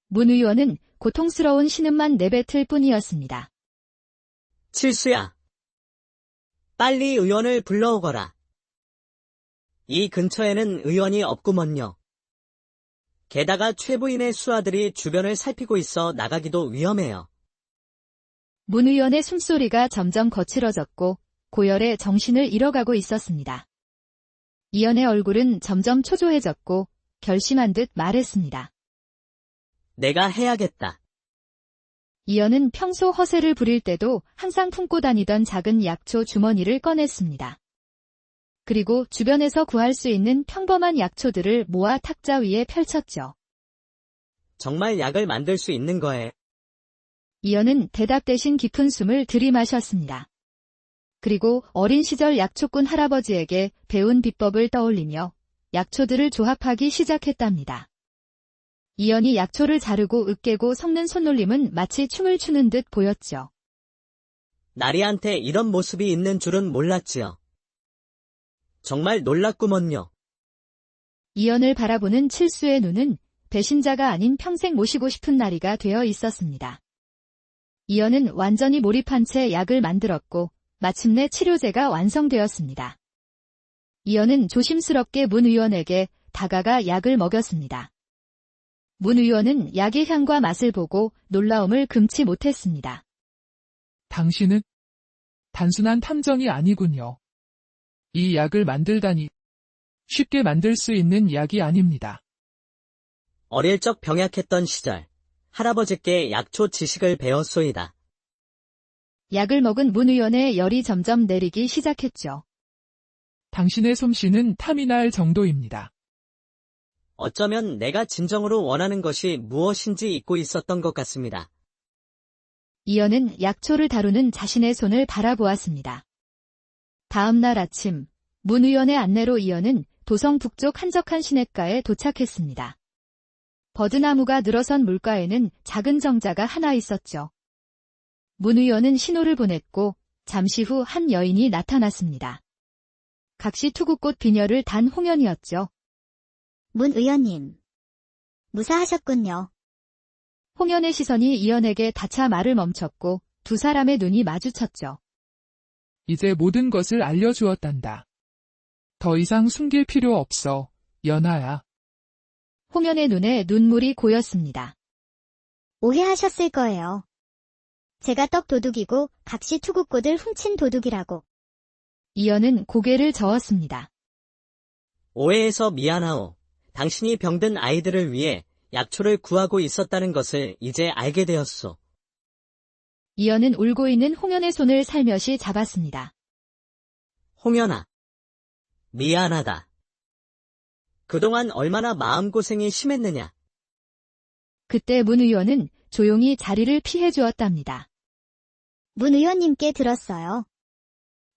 [SPEAKER 1] 문 의원은 고통스러운 신음만 내뱉을 뿐이었습니다.
[SPEAKER 2] 칠수야. 빨리 의원을 불러오거라. 이 근처에는 의원이 없구먼요. 게다가 최 부인의 수하들이 주변을 살피고 있어 나가기도 위험해요.
[SPEAKER 1] 문 의원의 숨소리가 점점 거칠어졌고 고열에 정신을 잃어가고 있었습니다. 이연의 얼굴은 점점 초조해졌고 결심한 듯 말했습니다.
[SPEAKER 2] 내가 해야겠다.
[SPEAKER 1] 이연은 평소 허세를 부릴 때도 항상 품고 다니던 작은 약초 주머니를 꺼냈습니다. 그리고 주변에서 구할 수 있는 평범한 약초들을 모아 탁자 위에 펼쳤죠.
[SPEAKER 2] 정말 약을 만들 수 있는 거에.
[SPEAKER 1] 이연은 대답 대신 깊은 숨을 들이마셨습니다. 그리고 어린 시절 약초꾼 할아버지에게 배운 비법을 떠올리며 약초들을 조합하기 시작했답니다. 이연이 약초를 자르고 으깨고 섞는 손놀림은 마치 춤을 추는 듯 보였죠.
[SPEAKER 2] 나리한테 이런 모습이 있는 줄은 몰랐지요. 정말 놀랐구먼요.
[SPEAKER 1] 이연을 바라보는 칠수의 눈은 배신자가 아닌 평생 모시고 싶은 나리가 되어 있었습니다. 이연은 완전히 몰입한 채 약을 만들었고 마침내 치료제가 완성되었습니다. 이연은 조심스럽게 문 의원에게 다가가 약을 먹였습니다. 문 의원은 약의 향과 맛을 보고 놀라움을 금치 못했습니다.
[SPEAKER 4] 당신은 단순한 탐정이 아니군요. 이 약을 만들다니 쉽게 만들 수 있는 약이 아닙니다.
[SPEAKER 2] 어릴 적 병약했던 시절, 할아버지께 약초 지식을 배웠소이다.
[SPEAKER 1] 약을 먹은 문 의원의 열이 점점 내리기 시작했죠.
[SPEAKER 4] 당신의 솜씨는 탐이 날 정도입니다.
[SPEAKER 2] 어쩌면 내가 진정으로 원하는 것이 무엇인지 잊고 있었던 것 같습니다.
[SPEAKER 1] 이연은 약초를 다루는 자신의 손을 바라보았습니다. 다음 날 아침, 문 의원의 안내로 이연은 도성 북쪽 한적한 시냇가에 도착했습니다. 버드나무가 늘어선 물가에는 작은 정자가 하나 있었죠. 문 의원은 신호를 보냈고 잠시 후 한 여인이 나타났습니다. 각시 투구꽃 비녀를 단 홍연이었죠.
[SPEAKER 3] 문 의원님. 무사하셨군요.
[SPEAKER 1] 홍연의 시선이 이연에게 닿자 말을 멈췄고 두 사람의 눈이 마주쳤죠.
[SPEAKER 4] 이제 모든 것을 알려주었단다. 더 이상 숨길 필요 없어, 연하야.
[SPEAKER 1] 홍연의 눈에 눈물이 고였습니다.
[SPEAKER 3] 오해하셨을 거예요. 제가 떡 도둑이고 각시 투구꽃을 훔친 도둑이라고.
[SPEAKER 1] 이연은 고개를 저었습니다.
[SPEAKER 2] 오해해서 미안하오. 당신이 병든 아이들을 위해 약초를 구하고 있었다는 것을 이제 알게 되었소.
[SPEAKER 1] 이연은 울고 있는 홍연의 손을 살며시 잡았습니다.
[SPEAKER 2] 홍연아. 미안하다. 그동안 얼마나 마음고생이 심했느냐.
[SPEAKER 1] 그때 문 의원은 조용히 자리를 피해 주었답니다.
[SPEAKER 3] 문 의원님께 들었어요.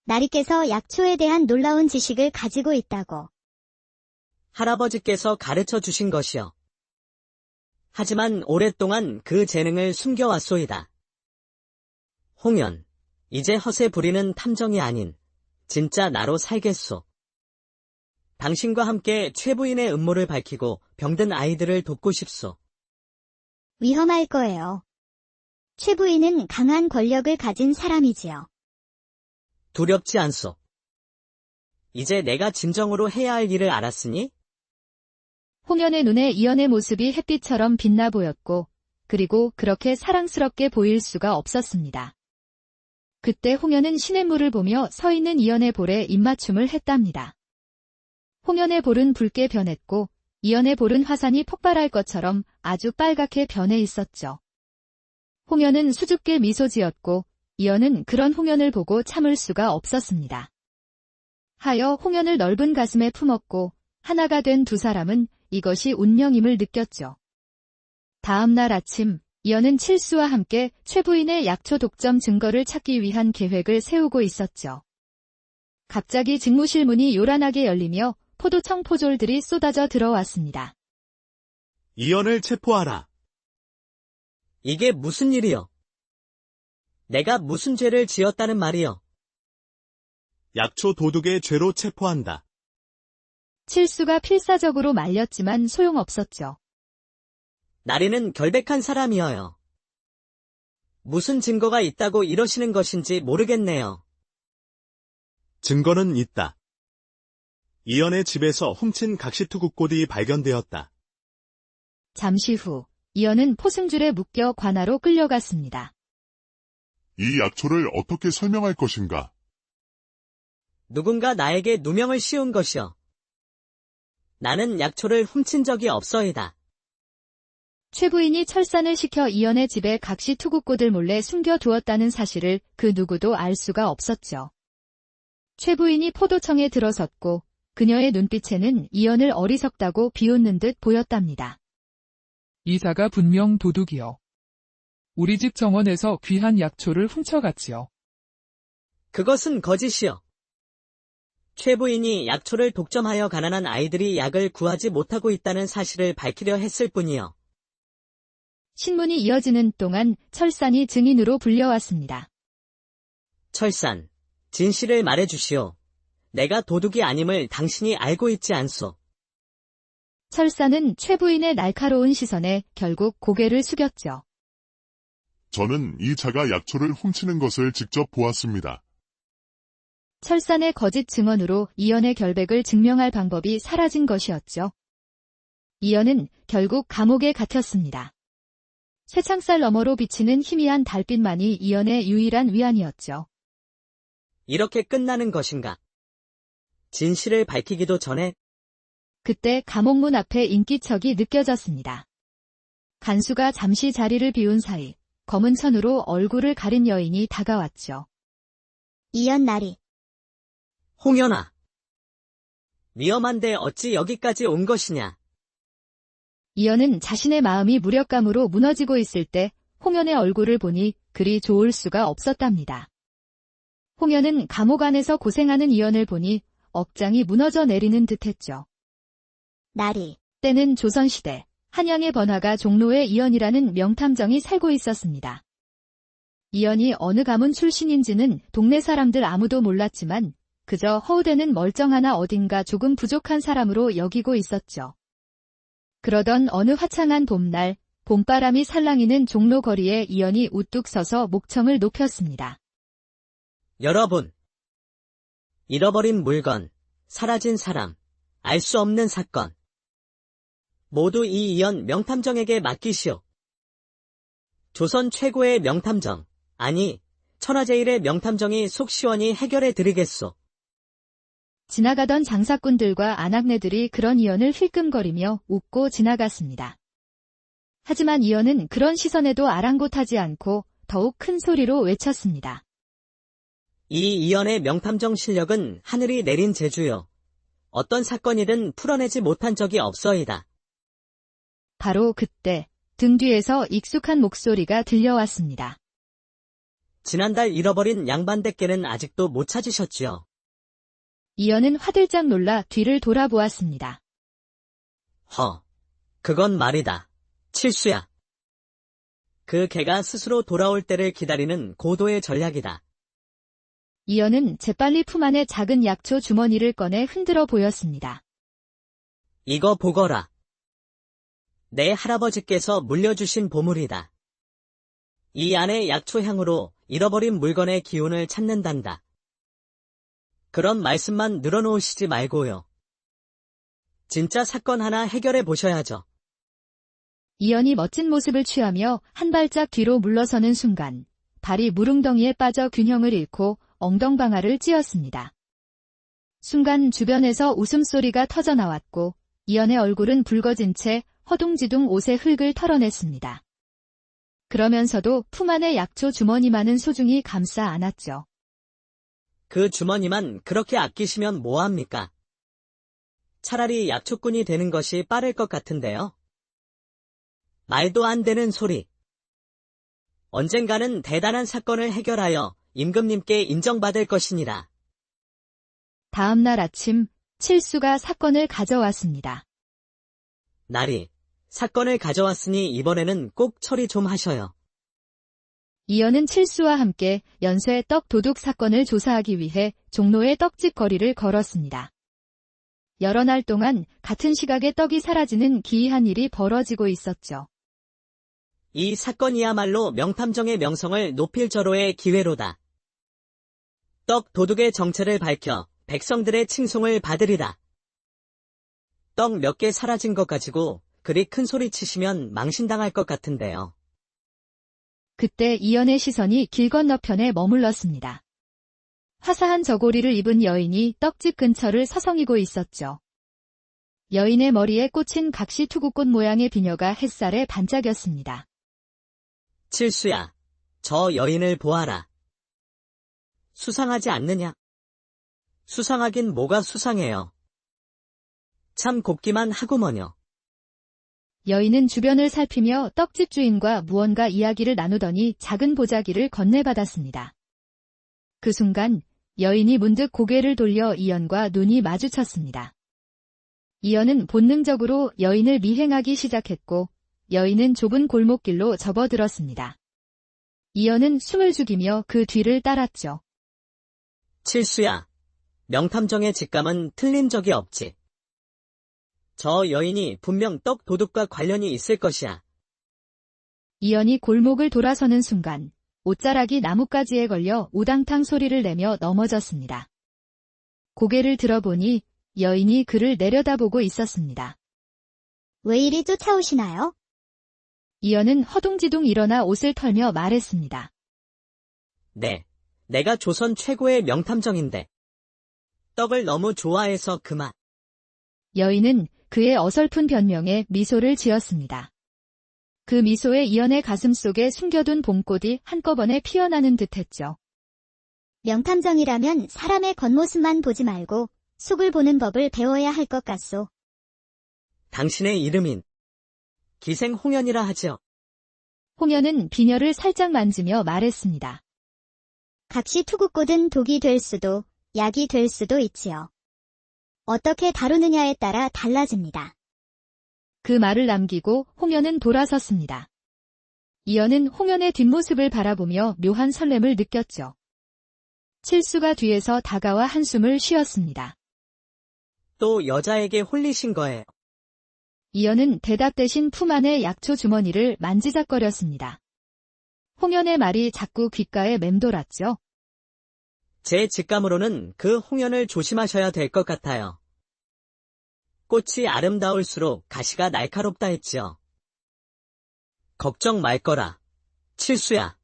[SPEAKER 3] 나리께서 약초에 대한 놀라운 지식을 가지고 있다고.
[SPEAKER 2] 할아버지께서 가르쳐 주신 것이요. 하지만 오랫동안 그 재능을 숨겨왔소이다. 홍연, 이제 허세 부리는 탐정이 아닌 진짜 나로 살겠소. 당신과 함께 최 부인의 음모를 밝히고 병든 아이들을 돕고 싶소.
[SPEAKER 3] 위험할 거예요. 최 부인은 강한 권력을 가진 사람이지요.
[SPEAKER 2] 두렵지 않소. 이제 내가 진정으로 해야 할 일을 알았으니?
[SPEAKER 1] 홍연의 눈에 이연의 모습이 햇빛처럼 빛나 보였고 그리고 그렇게 사랑스럽게 보일 수가 없었습니다. 그때 홍연은 시냇물을 보며 서 있는 이연의 볼에 입맞춤을 했답니다. 홍연의 볼은 붉게 변했고 이연의 볼은 화산이 폭발할 것처럼 아주 빨갛게 변해 있었죠. 홍연은 수줍게 미소 지었고 이연은 그런 홍연을 보고 참을 수가 없었습니다. 하여 홍연을 넓은 가슴에 품었고 하나가 된 두 사람은 이것이 운명임을 느꼈죠. 다음 날 아침 이연은 칠수와 함께 최 부인의 약초 독점 증거를 찾기 위한 계획을 세우고 있었죠. 갑자기 직무실 문이 요란하게 열리며 포도청 포졸들이 쏟아져 들어왔습니다.
[SPEAKER 6] 이연을 체포하라.
[SPEAKER 2] 이게 무슨 일이여? 내가 무슨 죄를 지었다는 말이여?
[SPEAKER 6] 약초 도둑의 죄로 체포한다.
[SPEAKER 1] 칠수가 필사적으로 말렸지만 소용없었죠.
[SPEAKER 2] 나리는 결백한 사람이어요. 무슨 증거가 있다고 이러시는 것인지 모르겠네요.
[SPEAKER 6] 증거는 있다. 이연의 집에서 훔친 각시투구꽃이 발견되었다.
[SPEAKER 1] 잠시 후 이연은 포승줄에 묶여 관아로 끌려갔습니다.
[SPEAKER 5] 이 약초를 어떻게 설명할 것인가?
[SPEAKER 2] 누군가 나에게 누명을 씌운 것이여. 나는 약초를 훔친 적이 없어이다.
[SPEAKER 1] 최 부인이 철산을 시켜 이연의 집에 각시 투구꽃을 몰래 숨겨두었다는 사실을 그 누구도 알 수가 없었죠. 최 부인이 포도청에 들어섰고 그녀의 눈빛에는 이연을 어리석다고 비웃는 듯 보였답니다.
[SPEAKER 4] 이자가 분명 도둑이요. 우리 집 정원에서 귀한 약초를 훔쳐갔지요.
[SPEAKER 2] 그것은 거짓이여. 최 부인이 약초를 독점하여 가난한 아이들이 약을 구하지 못하고 있다는 사실을 밝히려 했을 뿐이여.
[SPEAKER 1] 신문이 이어지는 동안 철산이 증인으로 불려왔습니다.
[SPEAKER 2] 철산, 진실을 말해주시오. 내가 도둑이 아님을 당신이 알고 있지 않소.
[SPEAKER 1] 철산은 최 부인의 날카로운 시선에 결국 고개를 숙였죠.
[SPEAKER 5] 저는 이 자가 약초를 훔치는 것을 직접 보았습니다.
[SPEAKER 1] 철산의 거짓 증언으로 이연의 결백을 증명할 방법이 사라진 것이었죠. 이연은 결국 감옥에 갇혔습니다. 쇠창살 너머로 비치는 희미한 달빛만이 이연의 유일한 위안이었죠.
[SPEAKER 2] 이렇게 끝나는 것인가? 진실을 밝히기도 전에
[SPEAKER 1] 그때 감옥문 앞에 인기척이 느껴졌습니다. 간수가 잠시 자리를 비운 사이 검은 천으로 얼굴을 가린 여인이 다가왔죠.
[SPEAKER 3] 이연 나리.
[SPEAKER 2] 홍연아. 위험한데 어찌 여기까지 온 것이냐?
[SPEAKER 1] 이연은 자신의 마음이 무력감으로 무너지고 있을 때 홍연의 얼굴을 보니 그리 좋을 수가 없었답니다. 홍연은 감옥 안에서 고생하는 이연을 보니 억장이 무너져 내리는 듯했죠.
[SPEAKER 3] 나리.
[SPEAKER 1] 때는 조선시대 한양의 번화가 종로에 이연이라는 명탐정이 살고 있었습니다. 이연이 어느 가문 출신인지는 동네 사람들 아무도 몰랐지만 그저 허우대는 멀쩡하나 어딘가 조금 부족한 사람으로 여기고 있었죠. 그러던 어느 화창한 봄날, 봄바람이 살랑이는 종로 거리에 이연이 우뚝 서서 목청을 높였습니다.
[SPEAKER 2] 여러분. 잃어버린 물건, 사라진 사람, 알 수 없는 사건. 모두 이 이연 명탐정에게 맡기시오. 조선 최고의 명탐정, 아니, 천하제일의 명탐정이 속 시원히 해결해 드리겠소.
[SPEAKER 1] 지나가던 장사꾼들과 아낙네들이 그런 이연을 힐끔거리며 웃고 지나갔습니다. 하지만 이연은 그런 시선에도 아랑곳하지 않고 더욱 큰 소리로 외쳤습니다.
[SPEAKER 2] 이 이연의 명탐정 실력은 하늘이 내린 재주요. 어떤 사건이든 풀어내지 못한 적이 없어이다.
[SPEAKER 1] 바로 그때 등 뒤에서 익숙한 목소리가 들려왔습니다.
[SPEAKER 2] 지난달 잃어버린 양반댁께는 아직도 못 찾으셨지요.
[SPEAKER 1] 이연은 화들짝 놀라 뒤를 돌아보았습니다.
[SPEAKER 2] 그건 말이다. 칠수야. 그 개가 스스로 돌아올 때를 기다리는 고도의 전략이다.
[SPEAKER 1] 이연은 재빨리 품 안에 작은 약초 주머니를 꺼내 흔들어 보였습니다.
[SPEAKER 2] 이거 보거라. 내 할아버지께서 물려주신 보물이다. 이 안의 약초 향으로 잃어버린 물건의 기운을 찾는단다. 그런 말씀만 늘어놓으시지 말고요. 진짜 사건 하나 해결해 보셔야죠.
[SPEAKER 1] 이연이 멋진 모습을 취하며 한 발짝 뒤로 물러서는 순간 발이 무릉덩이에 빠져 균형을 잃고 엉덩방아를 찧었습니다. 순간 주변에서 웃음소리가 터져나왔고 이연의 얼굴은 붉어진 채 허둥지둥 옷의 흙을 털어냈습니다. 그러면서도 품 안에 약초 주머니만은 소중히 감싸 안았죠.
[SPEAKER 2] 그 주머니만 그렇게 아끼시면 뭐합니까? 차라리 약초꾼이 되는 것이 빠를 것 같은데요. 말도 안 되는 소리. 언젠가는 대단한 사건을 해결하여 임금님께 인정받을 것이니라.
[SPEAKER 1] 다음 날 아침 칠수가 사건을 가져왔습니다.
[SPEAKER 2] 나리, 사건을 가져왔으니 이번에는 꼭 처리 좀 하셔요.
[SPEAKER 1] 이연은 칠수와 함께 연쇄 떡 도둑 사건을 조사하기 위해 종로의 떡집 거리를 걸었습니다. 여러 날 동안 같은 시각에 떡이 사라지는 기이한 일이 벌어지고 있었죠.
[SPEAKER 2] 이 사건이야말로 명탐정의 명성을 높일 절호의 기회로다. 떡 도둑의 정체를 밝혀 백성들의 칭송을 받으리라. 떡 몇 개 사라진 것 가지고 그리 큰 소리 치시면 망신당할 것 같은데요.
[SPEAKER 1] 그때 이연의 시선이 길 건너편에 머물렀습니다. 화사한 저고리를 입은 여인이 떡집 근처를 서성이고 있었죠. 여인의 머리에 꽂힌 각시 투구꽃 모양의 비녀가 햇살에 반짝였습니다.
[SPEAKER 2] 칠수야, 저 여인을 보아라. 수상하지 않느냐? 수상하긴 뭐가 수상해요. 참 곱기만 하구먼요.
[SPEAKER 1] 여인은 주변을 살피며 떡집 주인과 무언가 이야기를 나누더니 작은 보자기를 건네받았습니다. 그 순간 여인이 문득 고개를 돌려 이연과 눈이 마주쳤습니다. 이연은 본능적으로 여인을 미행하기 시작했고 여인은 좁은 골목길로 접어들었습니다. 이연은 숨을 죽이며 그 뒤를 따랐죠.
[SPEAKER 2] 칠수야, 명탐정의 직감은 틀린 적이 없지. 저 여인이 분명 떡 도둑과 관련이 있을 것이야.
[SPEAKER 1] 이연이 골목을 돌아서는 순간 옷자락이 나뭇가지에 걸려 우당탕 소리를 내며 넘어졌습니다. 고개를 들어보니 여인이 그를 내려다보고 있었습니다.
[SPEAKER 3] 왜 이리 쫓아오시나요?
[SPEAKER 1] 이연은 허둥지둥 일어나 옷을 털며 말했습니다.
[SPEAKER 2] 네, 내가 조선 최고의 명탐정인데. 떡을 너무 좋아해서 그만.
[SPEAKER 1] 여인은 그의 어설픈 변명에 미소를 지었습니다. 그 미소에 이연의 가슴 속에 숨겨둔 봄꽃이 한꺼번에 피어나는 듯했죠.
[SPEAKER 3] 명탐정이라면 사람의 겉모습만 보지 말고 속을 보는 법을 배워야 할 것 같소.
[SPEAKER 2] 당신의 이름인 기생 홍연이라 하지요.
[SPEAKER 1] 홍연은 비녀를 살짝 만지며 말했습니다.
[SPEAKER 3] 각시 투구꽃은 독이 될 수도 약이 될 수도 있지요. 어떻게 다루느냐에 따라 달라집니다.
[SPEAKER 1] 그 말을 남기고 홍연은 돌아섰습니다. 이연은 홍연의 뒷모습을 바라보며 묘한 설렘을 느꼈죠. 칠수가 뒤에서 다가와 한숨을 쉬었습니다.
[SPEAKER 2] 또 여자에게 홀리신 거예요.
[SPEAKER 1] 이연은 대답 대신 품 안의 약초 주머니를 만지작거렸습니다. 홍연의 말이 자꾸 귓가에 맴돌았죠.
[SPEAKER 2] 제 직감으로는 그 홍연을 조심하셔야 될 것 같아요. 꽃이 아름다울수록 가시가 날카롭다 했지요. 걱정 말 거라, 칠수야.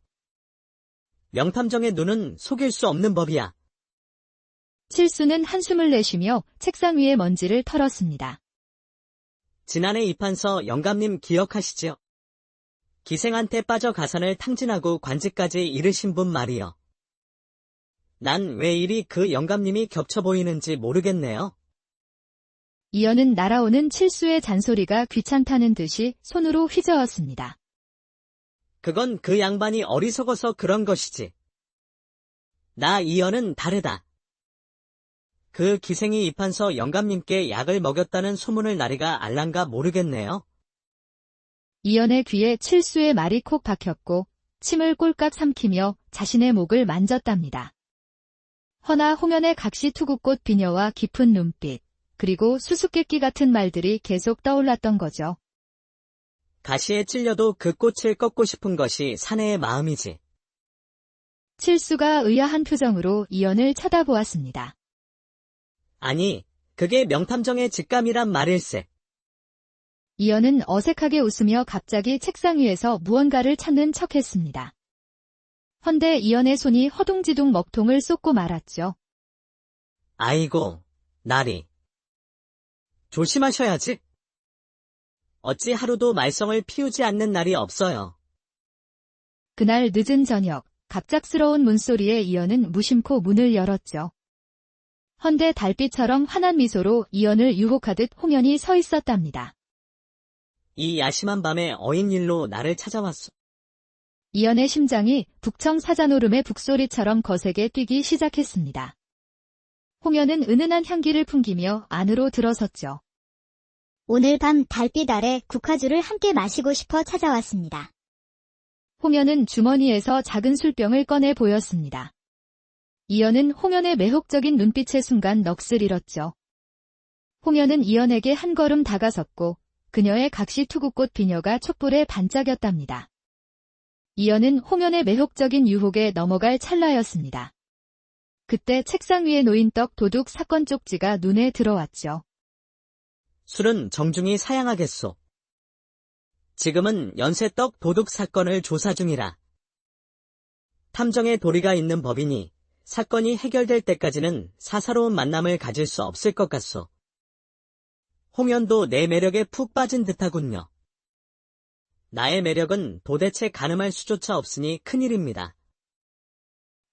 [SPEAKER 2] 명탐정의 눈은 속일 수 없는 법이야.
[SPEAKER 1] 칠수는 한숨을 내쉬며 책상 위의 먼지를 털었습니다.
[SPEAKER 2] 지난해 입한서 영감님 기억하시지요? 기생한테 빠져 가산을 탕진하고 관직까지 이르신 분 말이요. 난 왜 이리 그 영감님이 겹쳐 보이는지 모르겠네요.
[SPEAKER 1] 이연은 날아오는 칠수의 잔소리가 귀찮다는 듯이 손으로 휘저었습니다.
[SPEAKER 2] 그건 그 양반이 어리석어서 그런 것이지. 나 이연은 다르다. 그 기생이 입한서 영감님께 약을 먹였다는 소문을 나리가 알란가 모르겠네요.
[SPEAKER 1] 이연의 귀에 칠수의 말이 콕 박혔고 침을 꼴깍 삼키며 자신의 목을 만졌답니다. 허나 홍연의 각시 투구꽃 비녀와 깊은 눈빛, 그리고 수수께끼 같은 말들이 계속 떠올랐던 거죠.
[SPEAKER 2] 가시에 찔려도 그 꽃을 꺾고 싶은 것이 사내의 마음이지.
[SPEAKER 1] 칠수가 의아한 표정으로 이연을 쳐다보았습니다.
[SPEAKER 2] 아니, 그게 명탐정의 직감이란 말일세.
[SPEAKER 1] 이연은 어색하게 웃으며 갑자기 책상 위에서 무언가를 찾는 척했습니다. 헌데 이연의 손이 허둥지둥 먹통을 쏟고 말았죠.
[SPEAKER 2] 아이고, 나리. 조심하셔야지. 어찌 하루도 말썽을 피우지 않는 날이 없어요.
[SPEAKER 1] 그날 늦은 저녁, 갑작스러운 문소리에 이연은 무심코 문을 열었죠. 헌데 달빛처럼 환한 미소로 이연을 유혹하듯 홍연이 서 있었답니다.
[SPEAKER 2] 이 야심한 밤에 어인일로 나를 찾아왔소.
[SPEAKER 1] 이연의 심장이 북청 사자노름의 북소리처럼 거세게 뛰기 시작했습니다. 홍연은 은은한 향기를 풍기며 안으로 들어섰죠.
[SPEAKER 3] 오늘 밤 달빛 아래 국화주를 함께 마시고 싶어 찾아왔습니다.
[SPEAKER 1] 홍연은 주머니에서 작은 술병을 꺼내 보였습니다. 이연은 홍연의 매혹적인 눈빛의 순간 넋을 잃었죠. 홍연은 이연에게 한 걸음 다가섰고 그녀의 각시 투구꽃 비녀가 촛불에 반짝였답니다. 이연은 홍연의 매혹적인 유혹에 넘어갈 찰나였습니다. 그때 책상 위에 놓인 떡 도둑 사건 쪽지가 눈에 들어왔죠.
[SPEAKER 2] 술은 정중히 사양하겠소. 지금은 연쇄떡 도둑 사건을 조사 중이라. 탐정의 도리가 있는 법이니 사건이 해결될 때까지는 사사로운 만남을 가질 수 없을 것 같소. 홍연도 내 매력에 푹 빠진 듯하군요. 나의 매력은 도대체 가늠할 수조차 없으니 큰일입니다.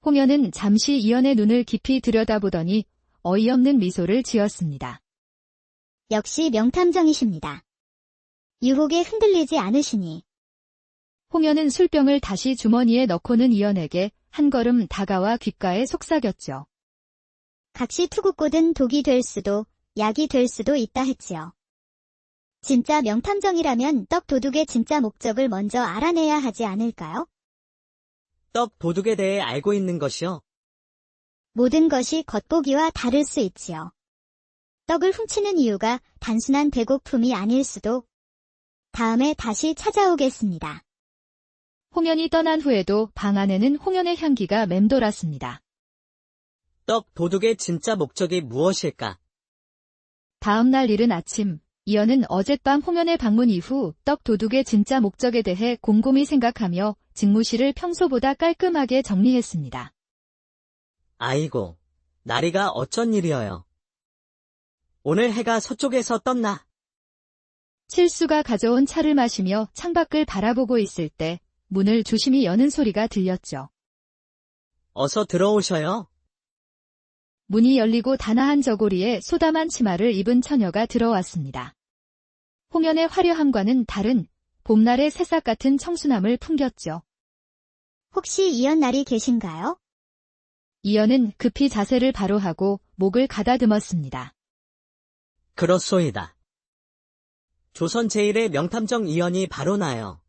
[SPEAKER 1] 홍연은 잠시 이연의 눈을 깊이 들여다보더니 어이없는 미소를 지었습니다.
[SPEAKER 3] 역시 명탐정이십니다. 유혹에 흔들리지 않으시니.
[SPEAKER 1] 홍연은 술병을 다시 주머니에 넣고는 이연에게 한 걸음 다가와 귓가에 속삭였죠.
[SPEAKER 3] 각시 투구꽃은 독이 될 수도, 약이 될 수도 있다 했지요. 진짜 명탐정이라면 떡 도둑의 진짜 목적을 먼저 알아내야 하지 않을까요?
[SPEAKER 2] 떡 도둑에 대해 알고 있는 것이요.
[SPEAKER 3] 모든 것이 겉보기와 다를 수 있지요. 떡을 훔치는 이유가 단순한 배고픔이 아닐 수도. 다음에 다시 찾아오겠습니다.
[SPEAKER 1] 홍연이 떠난 후에도 방 안에는 홍연의 향기가 맴돌았습니다.
[SPEAKER 2] 떡 도둑의 진짜 목적이 무엇일까?
[SPEAKER 1] 다음 날 이른 아침, 이연은 어젯밤 홍연의 방문 이후 떡 도둑의 진짜 목적에 대해 곰곰이 생각하며 직무실을 평소보다 깔끔하게 정리했습니다.
[SPEAKER 2] 아이고, 나리가 어쩐 일이어요. 오늘 해가 서쪽에서 떴나?
[SPEAKER 1] 칠수가 가져온 차를 마시며 창밖을 바라보고 있을 때 문을 조심히 여는 소리가 들렸죠.
[SPEAKER 2] 어서 들어오셔요.
[SPEAKER 1] 문이 열리고 단아한 저고리에 소담한 치마를 입은 처녀가 들어왔습니다. 홍연의 화려함과는 다른 봄날의 새싹 같은 청순함을 풍겼죠.
[SPEAKER 3] 혹시 이연날이 계신가요?
[SPEAKER 1] 이연은 급히 자세를 바로 하고 목을 가다듬었습니다.
[SPEAKER 2] 그렇소이다. 조선 제1의 명탐정 이연이 바로 나요.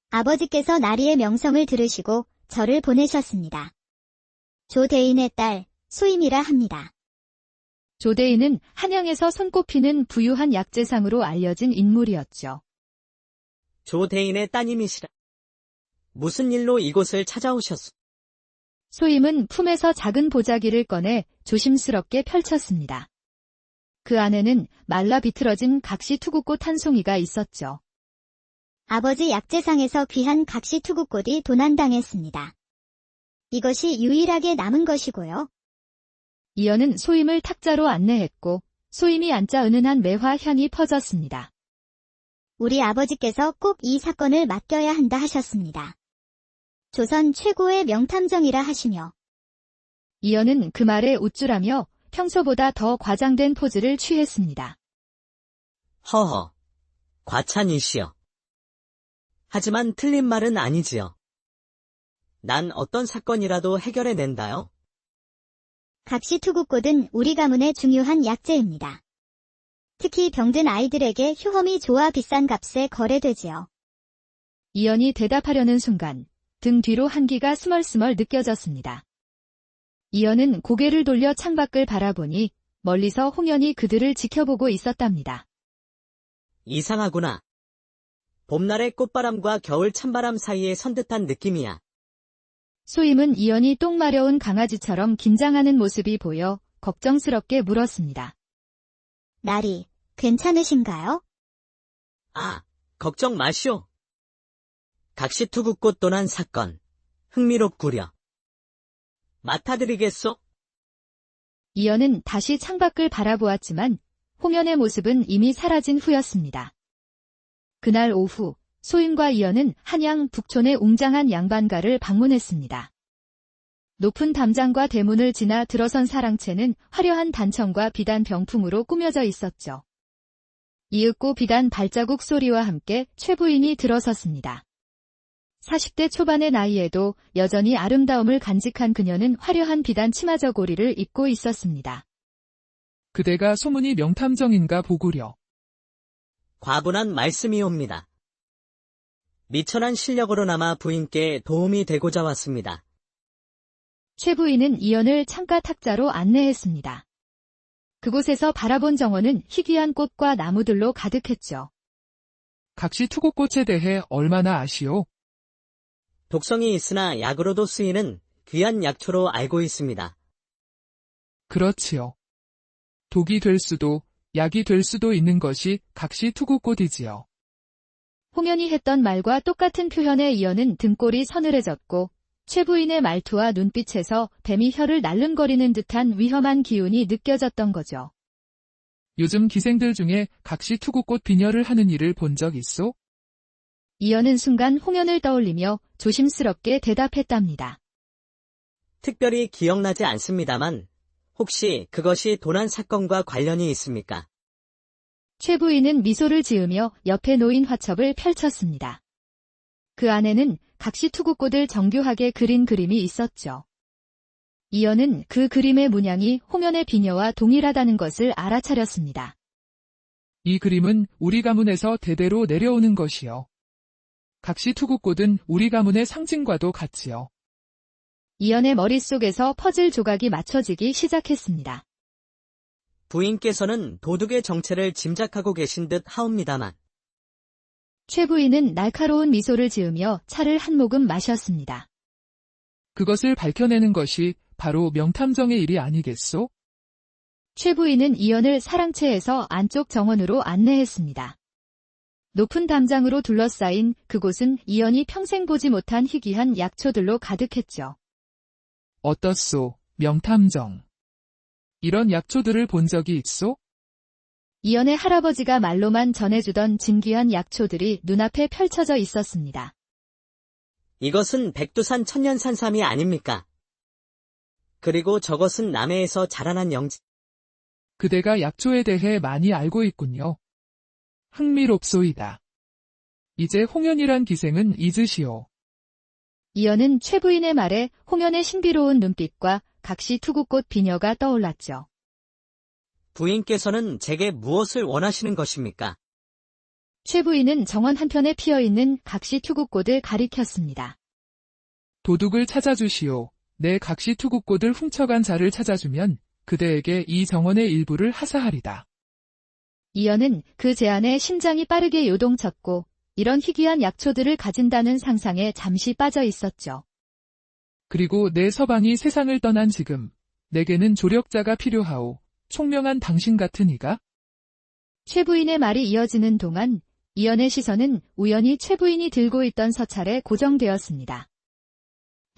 [SPEAKER 3] 아버지께서 나리의 명성을 들으시고 저를 보내셨습니다. 조대인의 딸, 소임이라 합니다.
[SPEAKER 1] 조대인은 한양에서 손꼽히는 부유한 약재상으로 알려진 인물이었죠.
[SPEAKER 2] 조대인의 따님이시라. 무슨 일로 이곳을 찾아오셨소?
[SPEAKER 1] 소임은 품에서 작은 보자기를 꺼내 조심스럽게 펼쳤습니다. 그 안에는 말라 비틀어진 각시 투구꽃 한 송이가 있었죠.
[SPEAKER 3] 아버지 약재상에서 귀한 각시 투구꽃이 도난당했습니다. 이것이 유일하게 남은 것이고요.
[SPEAKER 1] 이연은 소임을 탁자로 안내했고 소임이 앉자 은은한 매화 향이 퍼졌습니다.
[SPEAKER 3] 우리 아버지께서 꼭 이 사건을 맡겨야 한다 하셨습니다. 조선 최고의 명탐정이라 하시며.
[SPEAKER 1] 이연은 그 말에 우쭐하며 평소보다 더 과장된 포즈를 취했습니다.
[SPEAKER 2] 허허, 과찬이시여. 하지만 틀린 말은 아니지요. 난 어떤 사건이라도 해결해낸다요.
[SPEAKER 3] 각시 투구꽃은 우리 가문의 중요한 약재입니다. 특히 병든 아이들에게 효험이 좋아 비싼 값에 거래되지요.
[SPEAKER 1] 이연이 대답하려는 순간 등 뒤로 한기가 스멀스멀 느껴졌습니다. 이연은 고개를 돌려 창밖을 바라보니 멀리서 홍연이 그들을 지켜보고 있었답니다.
[SPEAKER 2] 이상하구나. 봄날의 꽃바람과 겨울 찬바람 사이에 선 듯한 느낌이야.
[SPEAKER 1] 소임은 이연이 똥 마려운 강아지처럼 긴장하는 모습이 보여 걱정스럽게 물었습니다.
[SPEAKER 3] 나리, 괜찮으신가요?
[SPEAKER 2] 아, 걱정 마시오. 각시투구꽃 도난 사건, 흥미롭구려. 맡아드리겠소?
[SPEAKER 1] 이연은 다시 창밖을 바라보았지만 홍연의 모습은 이미 사라진 후였습니다. 그날 오후 소인과 이연은 한양 북촌의 웅장한 양반가를 방문했습니다. 높은 담장과 대문을 지나 들어선 사랑채는 화려한 단청과 비단 병풍으로 꾸며져 있었죠. 이윽고 비단 발자국 소리와 함께 최 부인이 들어섰습니다. 40대 초반의 나이에도 여전히 아름다움을 간직한 그녀는 화려한 비단 치마 저고리를 입고 있었습니다.
[SPEAKER 4] 그대가 소문이 명탐정인가 보구려.
[SPEAKER 2] 과분한 말씀이옵니다. 미천한 실력으로나마 부인께 도움이 되고자 왔습니다.
[SPEAKER 1] 최 부인은 이연을 창가 탁자로 안내했습니다. 그곳에서 바라본 정원은 희귀한 꽃과 나무들로 가득했죠.
[SPEAKER 4] 각시 투구꽃에 대해 얼마나 아시오?
[SPEAKER 2] 독성이 있으나 약으로도 쓰이는 귀한 약초로 알고 있습니다.
[SPEAKER 4] 그렇지요. 독이 될 수도 약이 될 수도 있는 것이 각시 투구꽃이지요.
[SPEAKER 1] 홍연이 했던 말과 똑같은 표현에 이연은 등골이 서늘해졌고 최 부인의 말투와 눈빛에서 뱀이 혀를 날름거리는 듯한 위험한 기운이 느껴졌던 거죠.
[SPEAKER 4] 요즘 기생들 중에 각시 투구꽃 비녀를 하는 일을 본 적 있소?
[SPEAKER 1] 이연은 순간 홍연을 떠올리며 조심스럽게 대답했답니다.
[SPEAKER 2] 특별히 기억나지 않습니다만 혹시 그것이 도난 사건과 관련이 있습니까?
[SPEAKER 1] 최 부인은 미소를 지으며 옆에 놓인 화첩을 펼쳤습니다. 그 안에는 각시 투구꽃을 정교하게 그린 그림이 있었죠. 이연은 그 그림의 문양이 홍연의 비녀와 동일하다는 것을 알아차렸습니다.
[SPEAKER 4] 이 그림은 우리 가문에서 대대로 내려오는 것이요. 각시 투구꽃은 우리 가문의 상징과도 같지요.
[SPEAKER 1] 이연의 머릿속에서 퍼즐 조각이 맞춰지기 시작했습니다.
[SPEAKER 2] 부인께서는 도둑의 정체를 짐작하고 계신 듯 하옵니다만
[SPEAKER 1] 최 부인은 날카로운 미소를 지으며 차를 한 모금 마셨습니다.
[SPEAKER 4] 그것을 밝혀내는 것이 바로 명탐정의 일이 아니겠소?
[SPEAKER 1] 최 부인은 이연을 사랑채에서 안쪽 정원으로 안내했습니다. 높은 담장으로 둘러싸인 그곳은 이연이 평생 보지 못한 희귀한 약초들로 가득했죠.
[SPEAKER 4] 어떻소, 명탐정. 이런 약초들을 본 적이 있소?
[SPEAKER 1] 이연의 할아버지가 말로만 전해주던 진귀한 약초들이 눈앞에 펼쳐져 있었습니다.
[SPEAKER 2] 이것은 백두산 천년산삼이 아닙니까? 그리고 저것은 남해에서 자라난 영지.
[SPEAKER 4] 그대가 약초에 대해 많이 알고 있군요. 흥미롭소이다. 이제 홍연이란 기생은 잊으시오.
[SPEAKER 1] 이연은 최 부인의 말에 홍연의 신비로운 눈빛과 각시 투구꽃 비녀가 떠올랐죠.
[SPEAKER 2] 부인께서는 제게 무엇을 원하시는 것입니까?
[SPEAKER 1] 최 부인은 정원 한편에 피어있는 각시 투구꽃을 가리켰습니다.
[SPEAKER 4] 도둑을 찾아주시오. 내 각시 투구꽃을 훔쳐간 자를 찾아주면 그대에게 이 정원의 일부를 하사하리다.
[SPEAKER 1] 이연은 그 제안에 심장이 빠르게 요동쳤고 이런 희귀한 약초들을 가진다는 상상에 잠시 빠져 있었죠.
[SPEAKER 4] 그리고 내 서방이 세상을 떠난 지금 내게는 조력자가 필요하오. 총명한 당신 같은 이가?
[SPEAKER 1] 최 부인의 말이 이어지는 동안 이연의 시선은 우연히 최 부인이 들고 있던 서찰에 고정되었습니다.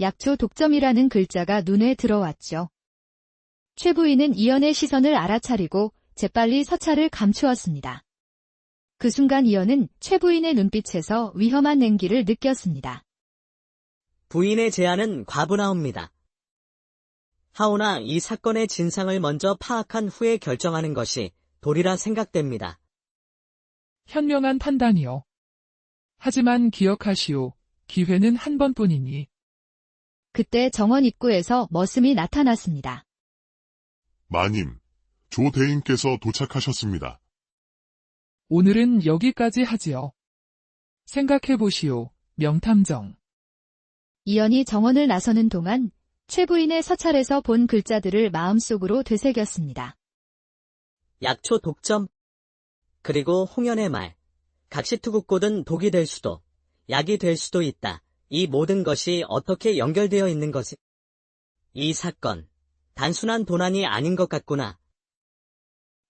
[SPEAKER 1] 약초 독점이라는 글자가 눈에 들어왔죠. 최 부인은 이연의 시선을 알아차리고 재빨리 서찰을 감추었습니다. 그 순간 이연은 최 부인의 눈빛에서 위험한 냉기를 느꼈습니다.
[SPEAKER 2] 부인의 제안은 과분하옵니다. 하오나 이 사건의 진상을 먼저 파악한 후에 결정하는 것이 도리라 생각됩니다.
[SPEAKER 4] 현명한 판단이요. 하지만 기억하시오. 기회는 한 번뿐이니.
[SPEAKER 1] 그때 정원 입구에서 머슴이 나타났습니다.
[SPEAKER 5] 마님, 조 대인께서 도착하셨습니다.
[SPEAKER 4] 오늘은 여기까지 하지요. 생각해보시오. 명탐정.
[SPEAKER 1] 이연이 정원을 나서는 동안 최 부인의 서찰에서 본 글자들을 마음속으로 되새겼습니다.
[SPEAKER 2] 약초 독점. 그리고 홍연의 말. 각시투구꽃은 독이 될 수도, 약이 될 수도 있다. 이 모든 것이 어떻게 연결되어 있는 것이? 이 사건, 단순한 도난이 아닌 것 같구나.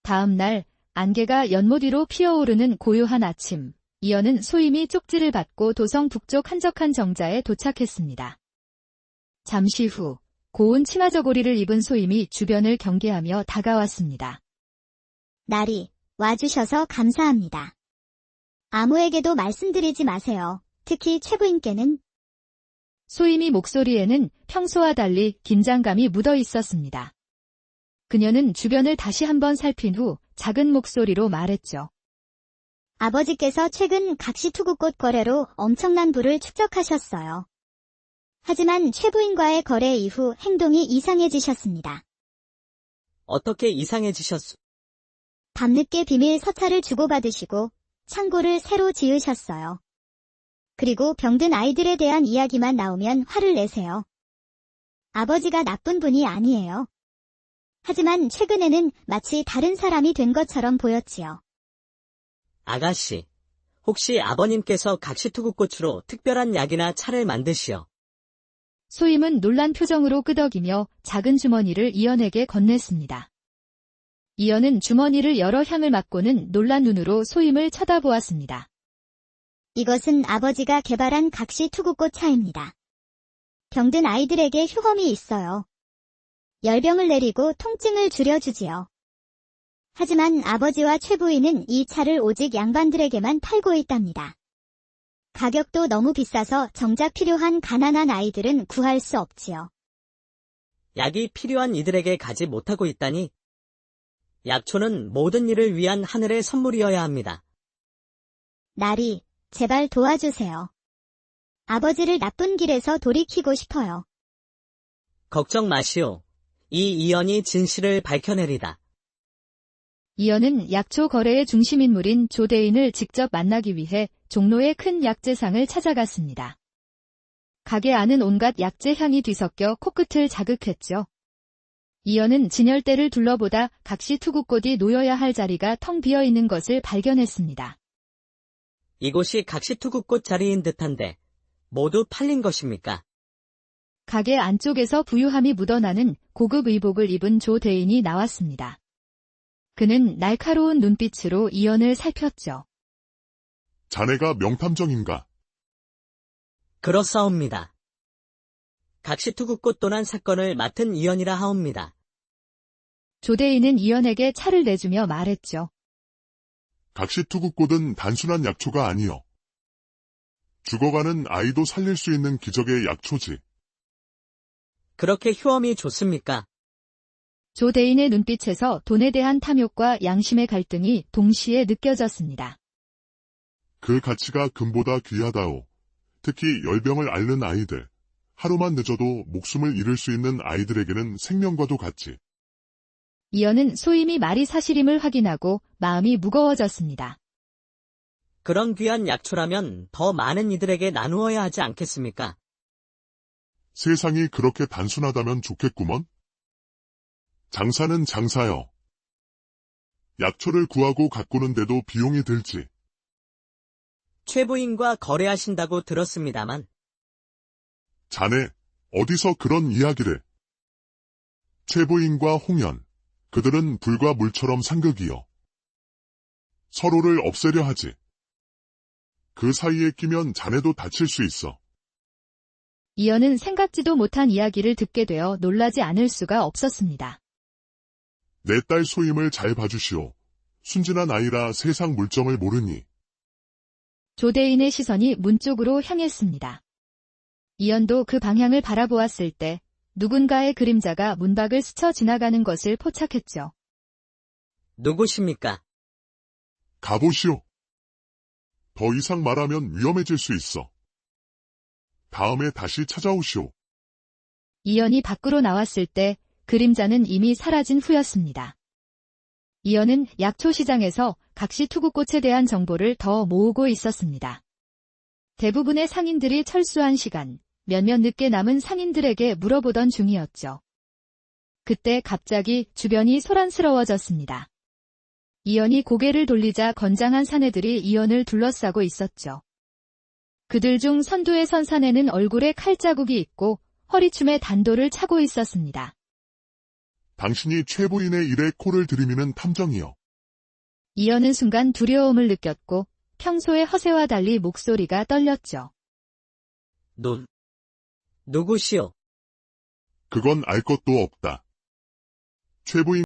[SPEAKER 1] 다음 날 안개가 연못 위로 피어오르는 고요한 아침, 이연은 소임이 쪽지를 받고 도성 북쪽 한적한 정자에 도착했습니다. 잠시 후 고운 치마저고리를 입은 소임이 주변을 경계하며 다가왔습니다.
[SPEAKER 3] 나리, 와주셔서 감사합니다. 아무에게도 말씀드리지 마세요. 특히 최부인께는.
[SPEAKER 1] 소임이 목소리에는 평소와 달리 긴장감이 묻어 있었습니다. 그녀는 주변을 다시 한번 살핀 후 작은 목소리로 말했죠.
[SPEAKER 3] 아버지께서 최근 각시투구꽃 거래로 엄청난 부를 축적하셨어요. 하지만 최부인과의 거래 이후 행동이 이상해지셨습니다.
[SPEAKER 2] 어떻게 이상해지셨소?
[SPEAKER 3] 밤늦게 비밀 서찰을 주고받으시고 창고를 새로 지으셨어요. 그리고 병든 아이들에 대한 이야기만 나오면 화를 내세요. 아버지가 나쁜 분이 아니에요. 하지만 최근에는 마치 다른 사람이 된 것처럼 보였지요.
[SPEAKER 2] 아가씨, 혹시 아버님께서 각시투구꽃으로 특별한 약이나 차를 만드시어?
[SPEAKER 1] 소임은 놀란 표정으로 끄덕이며 작은 주머니를 이연에게 건넸습니다. 이연은 주머니를 열어 향을 맡고는 놀란 눈으로 소임을 쳐다보았습니다.
[SPEAKER 3] 이것은 아버지가 개발한 각시투구꽃 차입니다. 병든 아이들에게 효험이 있어요. 열병을 내리고 통증을 줄여주지요. 하지만 아버지와 최부인은 이 차를 오직 양반들에게만 팔고 있답니다. 가격도 너무 비싸서 정작 필요한 가난한 아이들은 구할 수 없지요.
[SPEAKER 2] 약이 필요한 이들에게 가지 못하고 있다니? 약초는 모든 일을 위한 하늘의 선물이어야 합니다.
[SPEAKER 3] 나리, 제발 도와주세요. 아버지를 나쁜 길에서 돌이키고 싶어요.
[SPEAKER 2] 걱정 마시오. 이 이연이 진실을 밝혀내리다.
[SPEAKER 1] 이연은 약초 거래의 중심인물인 조대인을 직접 만나기 위해 종로의 큰 약재상을 찾아갔습니다. 가게 안은 온갖 약재 향이 뒤섞여 코끝을 자극했죠. 이연은 진열대를 둘러보다 각시투구꽃이 놓여야 할 자리가 텅 비어 있는 것을 발견했습니다.
[SPEAKER 2] 이곳이 각시투구꽃 자리인 듯한데 모두 팔린 것입니까?
[SPEAKER 1] 가게 안쪽에서 부유함이 묻어나는 고급 의복을 입은 조대인이 나왔습니다. 그는 날카로운 눈빛으로 이연을 살폈죠.
[SPEAKER 5] 자네가 명탐정인가?
[SPEAKER 2] 그렇사옵니다. 각시투구꽃 도난 사건을 맡은 이연이라 하옵니다.
[SPEAKER 1] 조대인은 이연에게 차를 내주며 말했죠.
[SPEAKER 5] 각시투구꽃은 단순한 약초가 아니여. 죽어가는 아이도 살릴 수 있는 기적의 약초지.
[SPEAKER 2] 그렇게 효험이 좋습니까?
[SPEAKER 1] 조대인의 눈빛에서 돈에 대한 탐욕과 양심의 갈등이 동시에 느껴졌습니다.
[SPEAKER 5] 그 가치가 금보다 귀하다오. 특히 열병을 앓는 아이들. 하루만 늦어도 목숨을 잃을 수 있는 아이들에게는 생명과도 같지.
[SPEAKER 1] 이연은 소임이 말이 사실임을 확인하고 마음이 무거워졌습니다.
[SPEAKER 2] 그런 귀한 약초라면 더 많은 이들에게 나누어야 하지 않겠습니까?
[SPEAKER 5] 세상이 그렇게 단순하다면 좋겠구먼. 장사는 장사여. 약초를 구하고 가꾸는데도 비용이 들지.
[SPEAKER 2] 최부인과 거래하신다고 들었습니다만.
[SPEAKER 5] 자네, 어디서 그런 이야기를. 최부인과 홍연, 그들은 불과 물처럼 상극이여. 서로를 없애려 하지. 그 사이에 끼면 자네도 다칠 수 있어.
[SPEAKER 1] 이연은 생각지도 못한 이야기를 듣게 되어 놀라지 않을 수가 없었습니다.
[SPEAKER 5] 내 딸 소임을 잘 봐주시오. 순진한 아이라 세상 물정을 모르니.
[SPEAKER 1] 조대인의 시선이 문 쪽으로 향했습니다. 이연도 그 방향을 바라보았을 때 누군가의 그림자가 문 밖을 스쳐 지나가는 것을 포착했죠.
[SPEAKER 2] 누구십니까?
[SPEAKER 5] 가보시오. 더 이상 말하면 위험해질 수 있어. 다음에 다시 찾아오시오.
[SPEAKER 1] 이연이 밖으로 나왔을 때 그림자는 이미 사라진 후였습니다. 이연은 약초 시장에서 각시투구꽃에 대한 정보를 더 모으고 있었습니다. 대부분의 상인들이 철수한 시간, 몇몇 늦게 남은 상인들에게 물어보던 중이었죠. 그때 갑자기 주변이 소란스러워졌습니다. 이연이 고개를 돌리자 건장한 사내들이 이연을 둘러싸고 있었죠. 그들 중 선두에 선 사내는 얼굴에 칼자국이 있고 허리춤에 단도를 차고 있었습니다.
[SPEAKER 5] 당신이 최부인의 일에 코를 들이미는 탐정이여.
[SPEAKER 1] 이연은 순간 두려움을 느꼈고 평소의 허세와 달리 목소리가 떨렸죠.
[SPEAKER 2] 누구시오?
[SPEAKER 5] 그건 알 것도 없다. 최 부인